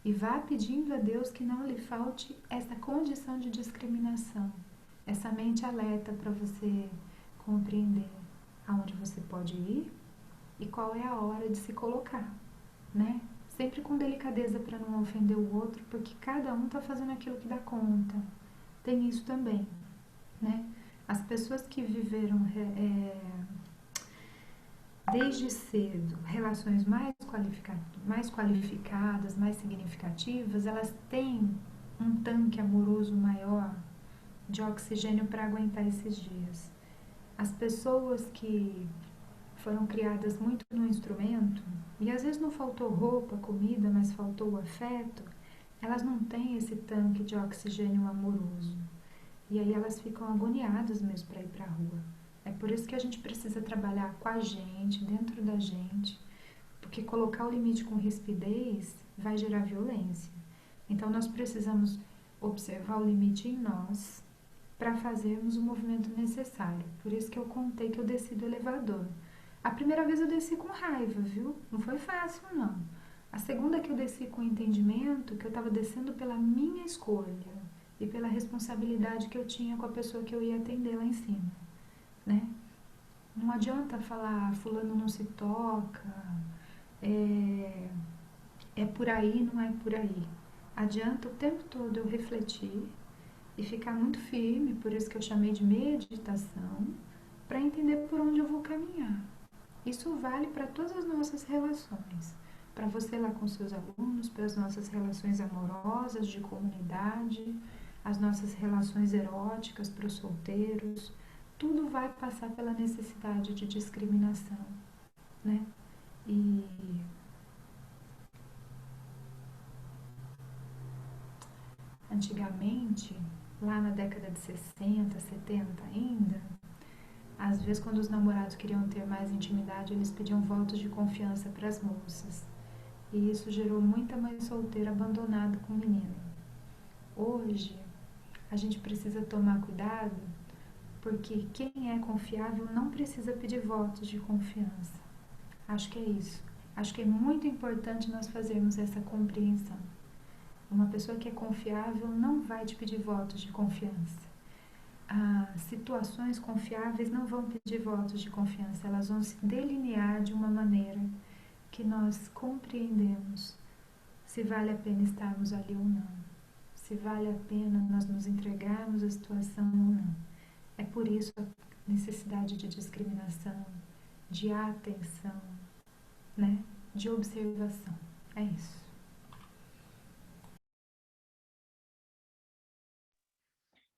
e vá pedindo a Deus que não lhe falte essa condição de discriminação, essa mente alerta para você compreender aonde você pode ir e qual é a hora de se colocar, né? Sempre com delicadeza para não ofender o outro, porque cada um está fazendo aquilo que dá conta. Tem isso também, né? As pessoas que viveram desde cedo relações mais qualificadas, mais significativas, elas têm um tanque amoroso maior de oxigênio para aguentar esses dias. As pessoas que foram criadas muito no instrumento, e às vezes não faltou roupa, comida, mas faltou o afeto, elas não têm esse tanque de oxigênio amoroso. E aí elas ficam agoniadas mesmo para ir para a rua. É por isso que a gente precisa trabalhar com a gente, dentro da gente, porque colocar o limite com rispidez vai gerar violência. Então nós precisamos observar o limite em nós para fazermos o movimento necessário. Por isso que eu contei que eu desci do elevador. A primeira vez eu desci com raiva, viu? Não foi fácil, não. A segunda que eu desci com entendimento, que eu estava descendo pela minha escolha e pela responsabilidade que eu tinha com a pessoa que eu ia atender lá em cima, né? Não adianta falar, fulano não se toca, é por aí, não é por aí. Adianta o tempo todo eu refletir e ficar muito firme, por isso que eu chamei de meditação, para entender por onde eu vou caminhar. Isso vale para todas as nossas relações, para você lá com seus alunos, para as nossas relações amorosas, de comunidade, as nossas relações eróticas para os solteiros. Tudo vai passar pela necessidade de discriminação, né? E antigamente, lá na década de 60, 70 ainda, às vezes quando os namorados queriam ter mais intimidade, eles pediam votos de confiança para as moças. E isso gerou muita mãe solteira abandonada com o menino. Hoje, a gente precisa tomar cuidado, porque quem é confiável não precisa pedir votos de confiança. Acho que é isso. Acho que é muito importante nós fazermos essa compreensão. Uma pessoa que é confiável não vai te pedir votos de confiança. Situações confiáveis não vão pedir votos de confiança, elas vão se delinear de uma maneira que nós compreendemos se vale a pena estarmos ali ou não, se vale a pena nós nos entregarmos à situação ou não. É por isso a necessidade de discriminação, de atenção, né? De observação. É isso.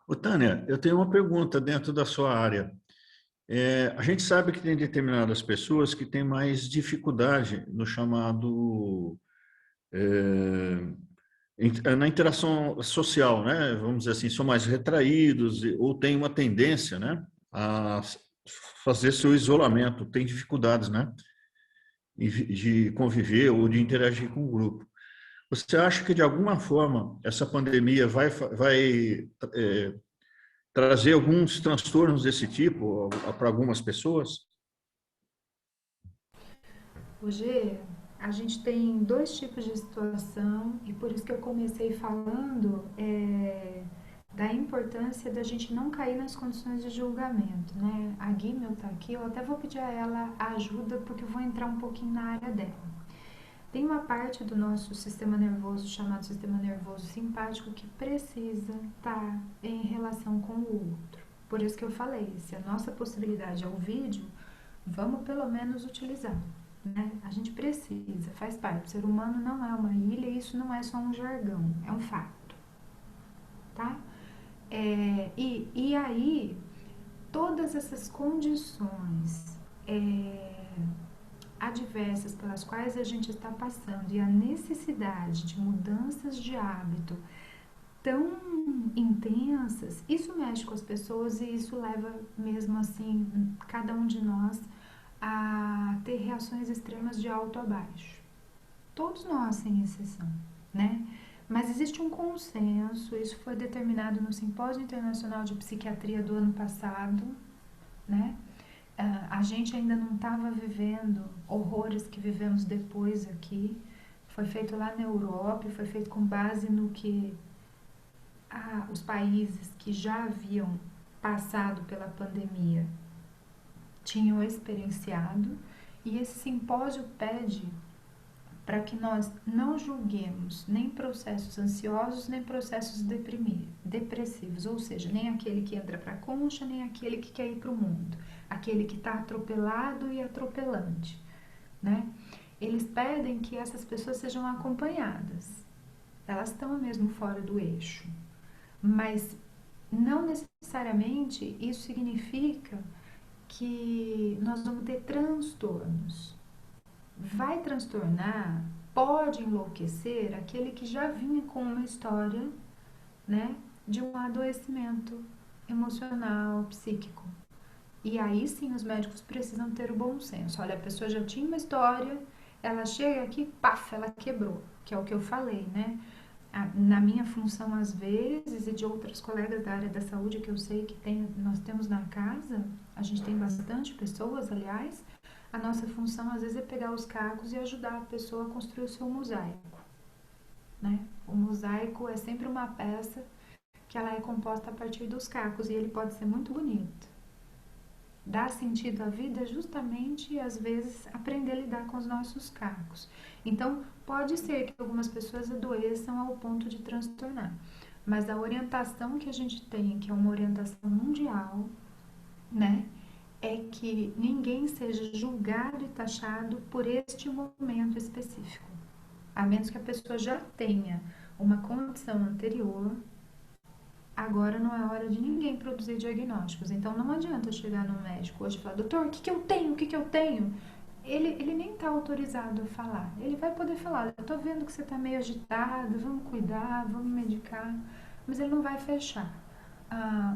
Ô, Tânia, eu tenho uma pergunta dentro da sua área. A gente sabe que tem determinadas pessoas que têm mais dificuldade no chamado na interação social, né? Vamos dizer assim, são mais retraídos ou têm uma tendência, né, a fazer seu isolamento, têm dificuldades, né, de conviver ou de interagir com o grupo. Você acha que de alguma forma essa pandemia vai trazer alguns transtornos desse tipo para algumas pessoas? Hoje a gente tem dois tipos de situação e por isso que eu comecei falando da importância da gente não cair nas condições de julgamento, né? A Guimel está aqui, eu até vou pedir a ela ajuda porque eu vou entrar um pouquinho na área dela. Tem uma parte do nosso sistema nervoso chamado sistema nervoso simpático que precisa estar em relação com o outro. Por isso que eu falei, se a nossa possibilidade é o vídeo, vamos pelo menos utilizar. Né? A gente precisa, faz parte. O ser humano não é uma ilha e isso não é só um jargão, é um fato. Tá? E aí, todas essas condições adversas pelas quais a gente está passando e a necessidade de mudanças de hábito tão intensas, isso mexe com as pessoas e isso leva mesmo assim cada um de nós a ter reações extremas de alto a baixo. Todos nós, sem exceção, né? Mas existe um consenso, isso foi determinado no Simpósio Internacional de Psiquiatria do ano passado, né? A gente ainda não estava vivendo horrores que vivemos depois aqui. Foi feito lá na Europa, foi feito com base no que os países que já haviam passado pela pandemia tinham experienciado, e esse simpósio pede para que nós não julguemos nem processos ansiosos, nem processos depressivos, ou seja, nem aquele que entra para a concha, nem aquele que quer ir para o mundo, aquele que está atropelado e atropelante, né? Eles pedem que essas pessoas sejam acompanhadas, elas estão mesmo fora do eixo, mas não necessariamente isso significa que nós vamos ter transtornos. Vai transtornar, pode enlouquecer aquele que já vinha com uma história, né, de um adoecimento emocional, psíquico. E aí sim os médicos precisam ter o bom senso. Olha, a pessoa já tinha uma história, ela chega aqui, paf, ela quebrou, que é o que eu falei, né? Na minha função às vezes e de outras colegas da área da saúde que eu sei que nós temos na casa, a gente tem bastante pessoas, aliás, a nossa função às vezes é pegar os cacos e ajudar a pessoa a construir o seu mosaico, né? O mosaico é sempre uma peça que ela é composta a partir dos cacos e ele pode ser muito bonito. Dar sentido à vida é justamente, às vezes, aprender a lidar com os nossos cacos. Então, pode ser que algumas pessoas adoeçam ao ponto de transtornar, mas a orientação que a gente tem, que é uma orientação mundial, né, é que ninguém seja julgado e taxado por este momento específico, a menos que a pessoa já tenha uma condição anterior. Agora não é hora de ninguém produzir diagnósticos, então não adianta chegar no médico hoje e falar, doutor, o que eu tenho, o que eu tenho? Ele nem está autorizado a falar, ele vai poder falar, eu tô vendo que você está meio agitado, vamos cuidar, vamos medicar, mas ele não vai fechar.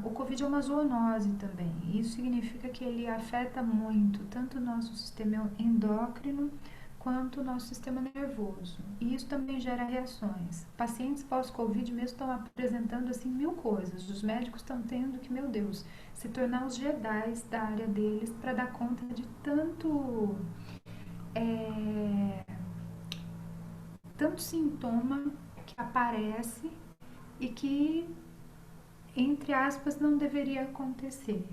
O Covid é uma zoonose também, isso significa que ele afeta muito tanto o nosso sistema endócrino quanto o nosso sistema nervoso. E isso também gera reações. Pacientes pós-Covid mesmo estão apresentando assim 1000 coisas. Os médicos estão tendo que, meu Deus, se tornar os jedis da área deles para dar conta de tanto sintoma que aparece e que, entre aspas, não deveria acontecer.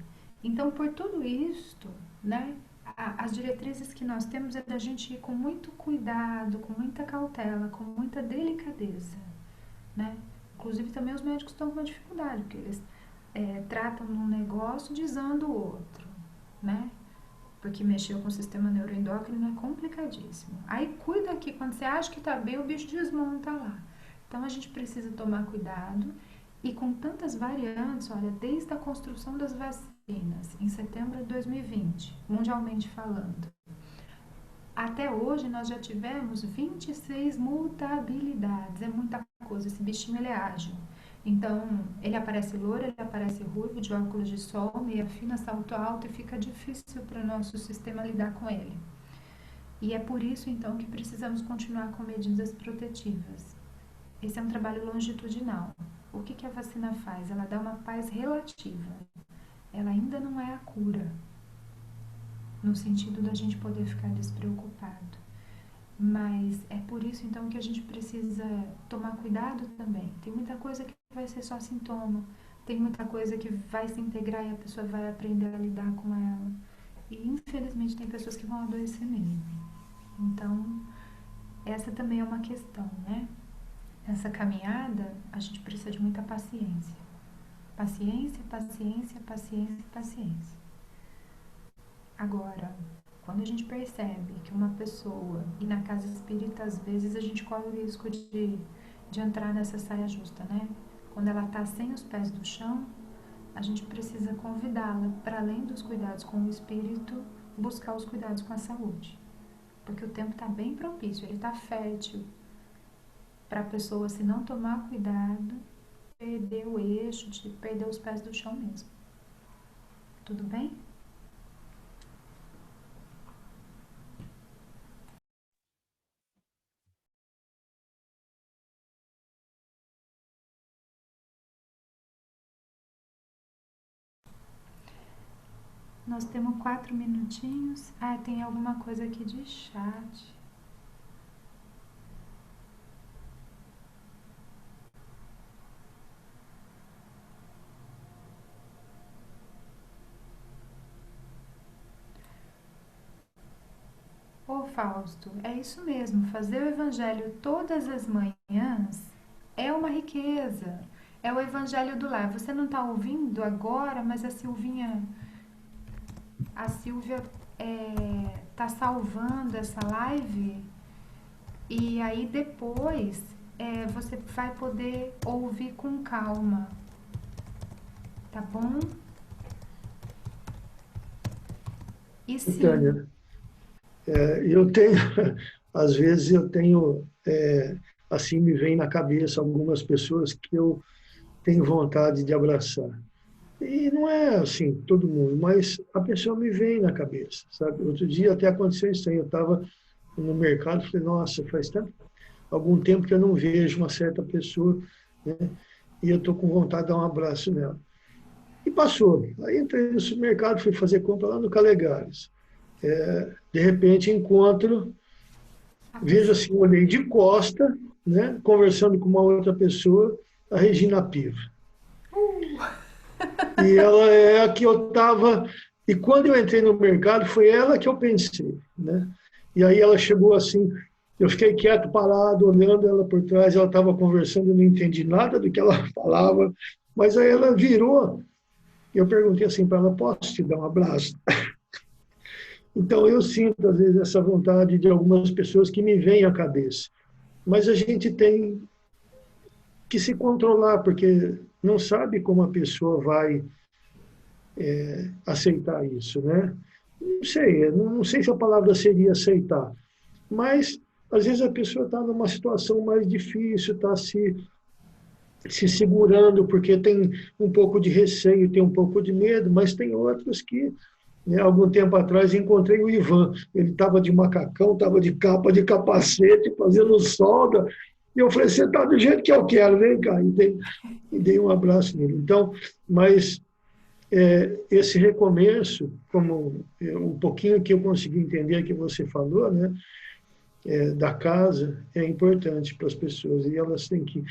Então, por tudo isto, né, as diretrizes que nós temos é da gente ir com muito cuidado, com muita cautela, com muita delicadeza, né? Inclusive também os médicos estão com uma dificuldade, porque eles tratam um negócio dizendo o outro, né? Porque mexer com o sistema neuroendócrino é complicadíssimo. Aí cuida que quando você acha que tá bem, o bicho desmonta lá. Então a gente precisa tomar cuidado e com tantas variantes, olha, desde a construção das vacinas, em setembro de 2020, mundialmente falando. Até hoje nós já tivemos 26 mutabilidades, é muita coisa, esse bichinho ele é ágil. Então, ele aparece louro, ele aparece ruivo, de óculos de sol, meia fina, salto alto e fica difícil para o nosso sistema lidar com ele. E é por isso então que precisamos continuar com medidas protetivas. Esse é um trabalho longitudinal. O que a vacina faz? Ela dá uma paz relativa. Ela ainda não é a cura. no sentido da gente poder ficar despreocupado. Mas é por isso então que a gente precisa tomar cuidado também. Tem muita coisa que vai ser só sintoma, tem muita coisa que vai se integrar e a pessoa vai aprender a lidar com ela. E infelizmente tem pessoas que vão adoecer mesmo. Então, essa também é uma questão, né? Nessa caminhada, a gente precisa de muita paciência. Paciência, paciência, paciência, paciência. Agora, quando a gente percebe que uma pessoa, e na casa espírita, às vezes a gente corre o risco de entrar nessa saia justa, né? Quando ela está sem os pés do chão, a gente precisa convidá-la, para além dos cuidados com o espírito, buscar os cuidados com a saúde. Porque o tempo está bem propício, ele está fértil para a pessoa, se não tomar cuidado, perder o eixo, de perder os pés do chão mesmo. Tudo bem? Nós temos 4 minutinhos. Ah, tem alguma coisa aqui de chat. Ô Fausto, é isso mesmo. Fazer o evangelho todas as manhãs é uma riqueza. É o evangelho do lar. Você não está ouvindo agora, mas a Silvia tá salvando essa live e aí depois você vai poder ouvir com calma, tá bom? E sim, Tânia, eu tenho, às vezes eu tenho, assim me vem na cabeça algumas pessoas que eu tenho vontade de abraçar. E não é assim, todo mundo, mas a pessoa me vem na cabeça, sabe? Outro dia até aconteceu isso aí, eu estava no mercado, falei, nossa, faz algum tempo que eu não vejo uma certa pessoa, né? E eu estou com vontade de dar um abraço nela. E passou. Aí entrei no supermercado, fui fazer compra lá no Calegares. De repente encontro, vejo assim, olhei de costa, né, conversando com uma outra pessoa, a Regina Piva. E ela é a que eu estava. E quando eu entrei no mercado, foi ela que eu pensei, né? E aí ela chegou assim, eu fiquei quieto, parado, olhando ela por trás, ela estava conversando, eu não entendi nada do que ela falava, mas aí ela virou, eu perguntei assim para ela, posso te dar um abraço? Então eu sinto, às vezes, essa vontade de algumas pessoas que me vêm à cabeça. Mas a gente tem que se controlar, porque não sabe como a pessoa vai aceitar isso, né? Não sei se a palavra seria aceitar, mas às vezes a pessoa está numa situação mais difícil, está se segurando porque tem um pouco de receio, tem um pouco de medo, mas tem outras que, né, algum tempo atrás encontrei o Ivan, ele estava de macacão, estava de capa, de capacete, fazendo solda, e eu falei, você está do jeito que eu quero, vem cá, e dei um abraço nele. Então, mas esse recomeço, como um pouquinho que eu consegui entender que você falou, né, da casa, é importante para as pessoas, e elas têm que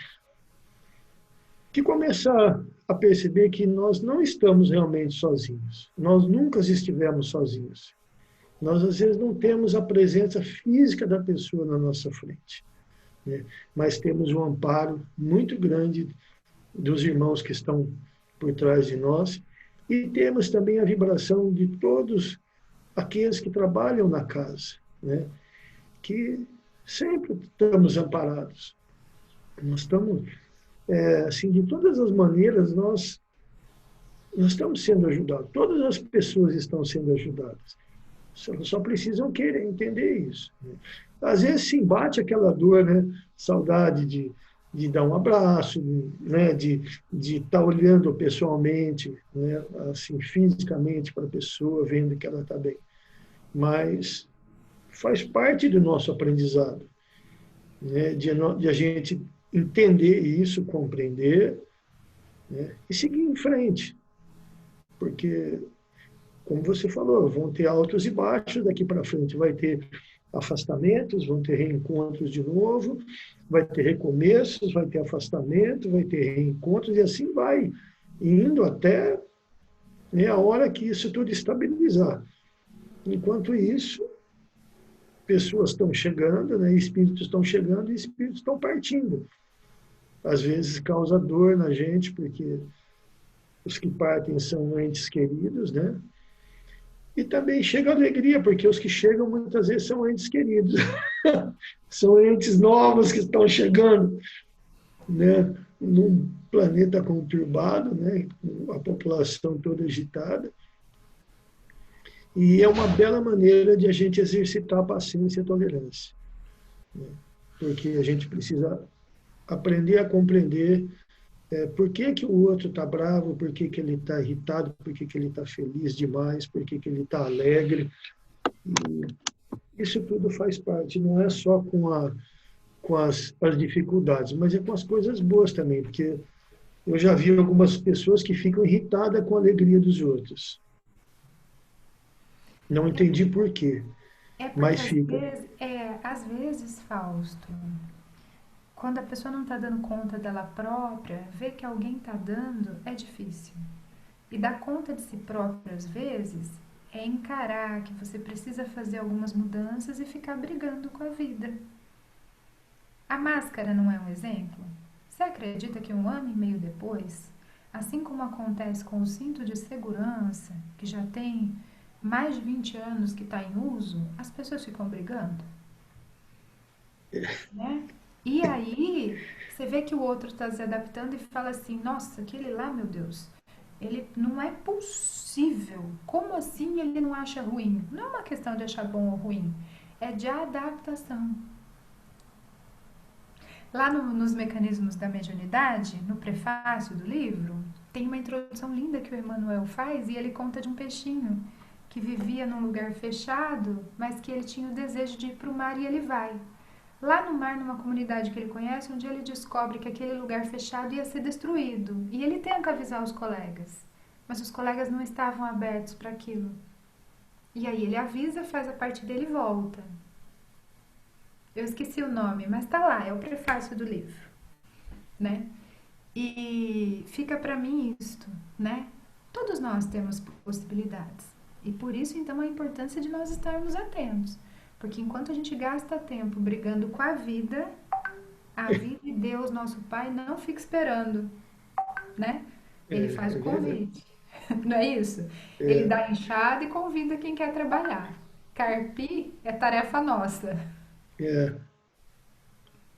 começar a perceber que nós não estamos realmente sozinhos. Nós nunca estivemos sozinhos. Nós, às vezes, não temos a presença física da pessoa na nossa frente, né? Mas temos um amparo muito grande dos irmãos que estão por trás de nós e temos também a vibração de todos aqueles que trabalham na casa, né? Que sempre estamos amparados. Nós estamos, assim, de todas as maneiras, nós estamos sendo ajudados. Todas as pessoas estão sendo ajudadas. Só precisam querer entender isso, né? Às vezes sim bate aquela dor, né? Saudade de dar um abraço, né? De estar olhando pessoalmente, né? Assim, fisicamente para a pessoa, vendo que ela está bem. Mas faz parte do nosso aprendizado, né? De a gente entender isso, compreender, né? E seguir em frente. Porque como você falou, vão ter altos e baixos daqui para frente, vai ter afastamentos, vão ter reencontros de novo, vai ter recomeços, vai ter afastamento, vai ter reencontros, e assim vai indo até, né, a hora que isso tudo estabilizar. Enquanto isso, pessoas estão chegando, né, espíritos estão chegando e espíritos estão partindo. Às vezes causa dor na gente, porque os que partem são entes queridos, né? E também chega alegria, porque os que chegam muitas vezes são entes queridos. São entes novos que estão chegando, né? Num planeta conturbado, né? Com a população toda agitada. E é uma bela maneira de a gente exercitar a paciência e a tolerância, né? Porque a gente precisa aprender a compreender por que que o outro está bravo, por que que ele está irritado, por que que ele está feliz demais, por que que ele está alegre. E isso tudo faz parte, não é só com as dificuldades, mas é com as coisas boas também, porque eu já vi algumas pessoas que ficam irritadas com a alegria dos outros. Não entendi por quê, mas fica. Às vezes, Fausto, quando a pessoa não está dando conta dela própria, ver que alguém está dando é difícil. E dar conta de si próprio, às vezes, é encarar que você precisa fazer algumas mudanças e ficar brigando com a vida. A máscara não é um exemplo? Você acredita que 1 ano e meio depois, assim como acontece com o cinto de segurança, que já tem mais de 20 anos que está em uso, as pessoas ficam brigando? Né? E aí, você vê que o outro está se adaptando e fala assim, nossa, aquele lá, meu Deus, ele não é possível. Como assim ele não acha ruim? Não é uma questão de achar bom ou ruim, é de adaptação. Lá nos mecanismos da mediunidade, no prefácio do livro, tem uma introdução linda que o Emmanuel faz e ele conta de um peixinho que vivia num lugar fechado, mas que ele tinha o desejo de ir para o mar e ele vai. Lá no mar, numa comunidade que ele conhece, um dia ele descobre que aquele lugar fechado ia ser destruído. E ele tenta avisar os colegas, mas os colegas não estavam abertos para aquilo. E aí ele avisa, faz a parte dele e volta. Eu esqueci o nome, mas tá lá, é o prefácio do livro, né? E fica para mim isto, né? Todos nós temos possibilidades. E por isso, então, a importância de nós estarmos atentos. Porque enquanto a gente gasta tempo brigando com a vida e Deus, nosso Pai, não fica esperando, né? Ele faz o convite, não é isso? Ele dá a enxada e convida quem quer trabalhar. Carpir é tarefa nossa. É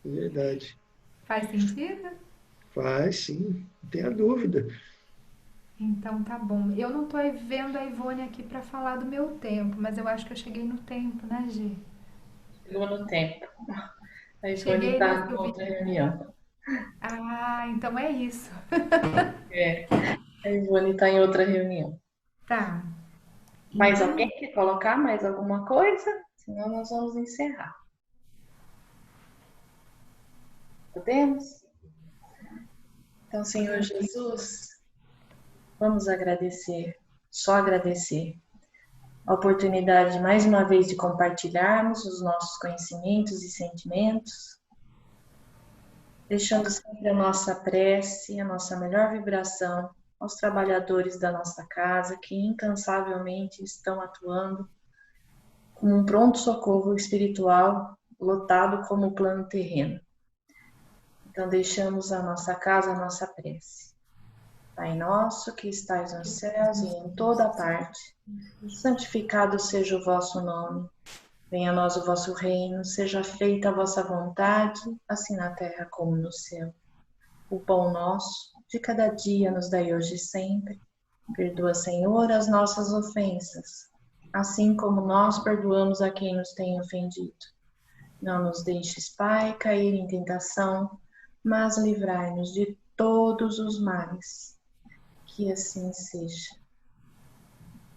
verdade. Faz sentido? Faz, sim, não tenha dúvida. Então tá bom. Eu não tô vendo a Ivone aqui para falar do meu tempo, mas eu acho que eu cheguei no tempo, né, Gê? Chegou no tempo. A Ivone Cheguei está no em outra reunião. Ah, então é isso. A Ivone está em outra reunião. Tá. Mais Então, alguém quer colocar mais alguma coisa? Senão nós vamos encerrar. Podemos? Então, Senhor Jesus, vamos agradecer, só agradecer a oportunidade de mais uma vez de compartilharmos os nossos conhecimentos e sentimentos, deixando sempre a nossa prece, a nossa melhor vibração aos trabalhadores da nossa casa que incansavelmente estão atuando com um pronto-socorro espiritual lotado como o plano terreno. Então deixamos a nossa casa, a nossa prece. Pai nosso que estais nos céus e em toda parte, santificado seja o vosso nome. Venha a nós o vosso reino, seja feita a vossa vontade, assim na terra como no céu. O pão nosso de cada dia nos dai hoje e sempre. Perdoa, Senhor, as nossas ofensas, assim como nós perdoamos a quem nos tem ofendido. Não nos deixes, Pai, cair em tentação, mas livrai-nos de todos os males. Que assim seja.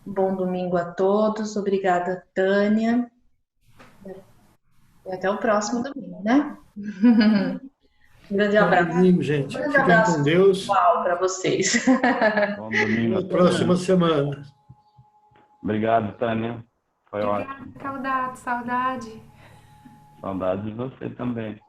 Bom domingo a todos. Obrigada, Tânia. E até o próximo domingo, né? Um grande abraço. Bom domingo, gente. Um grande Fiquem abraço com Deus. para vocês. Bom domingo. Até a próxima semana. Obrigado, Tânia. Foi Obrigada, ótimo. Caldato, saudade. Saudade de você também.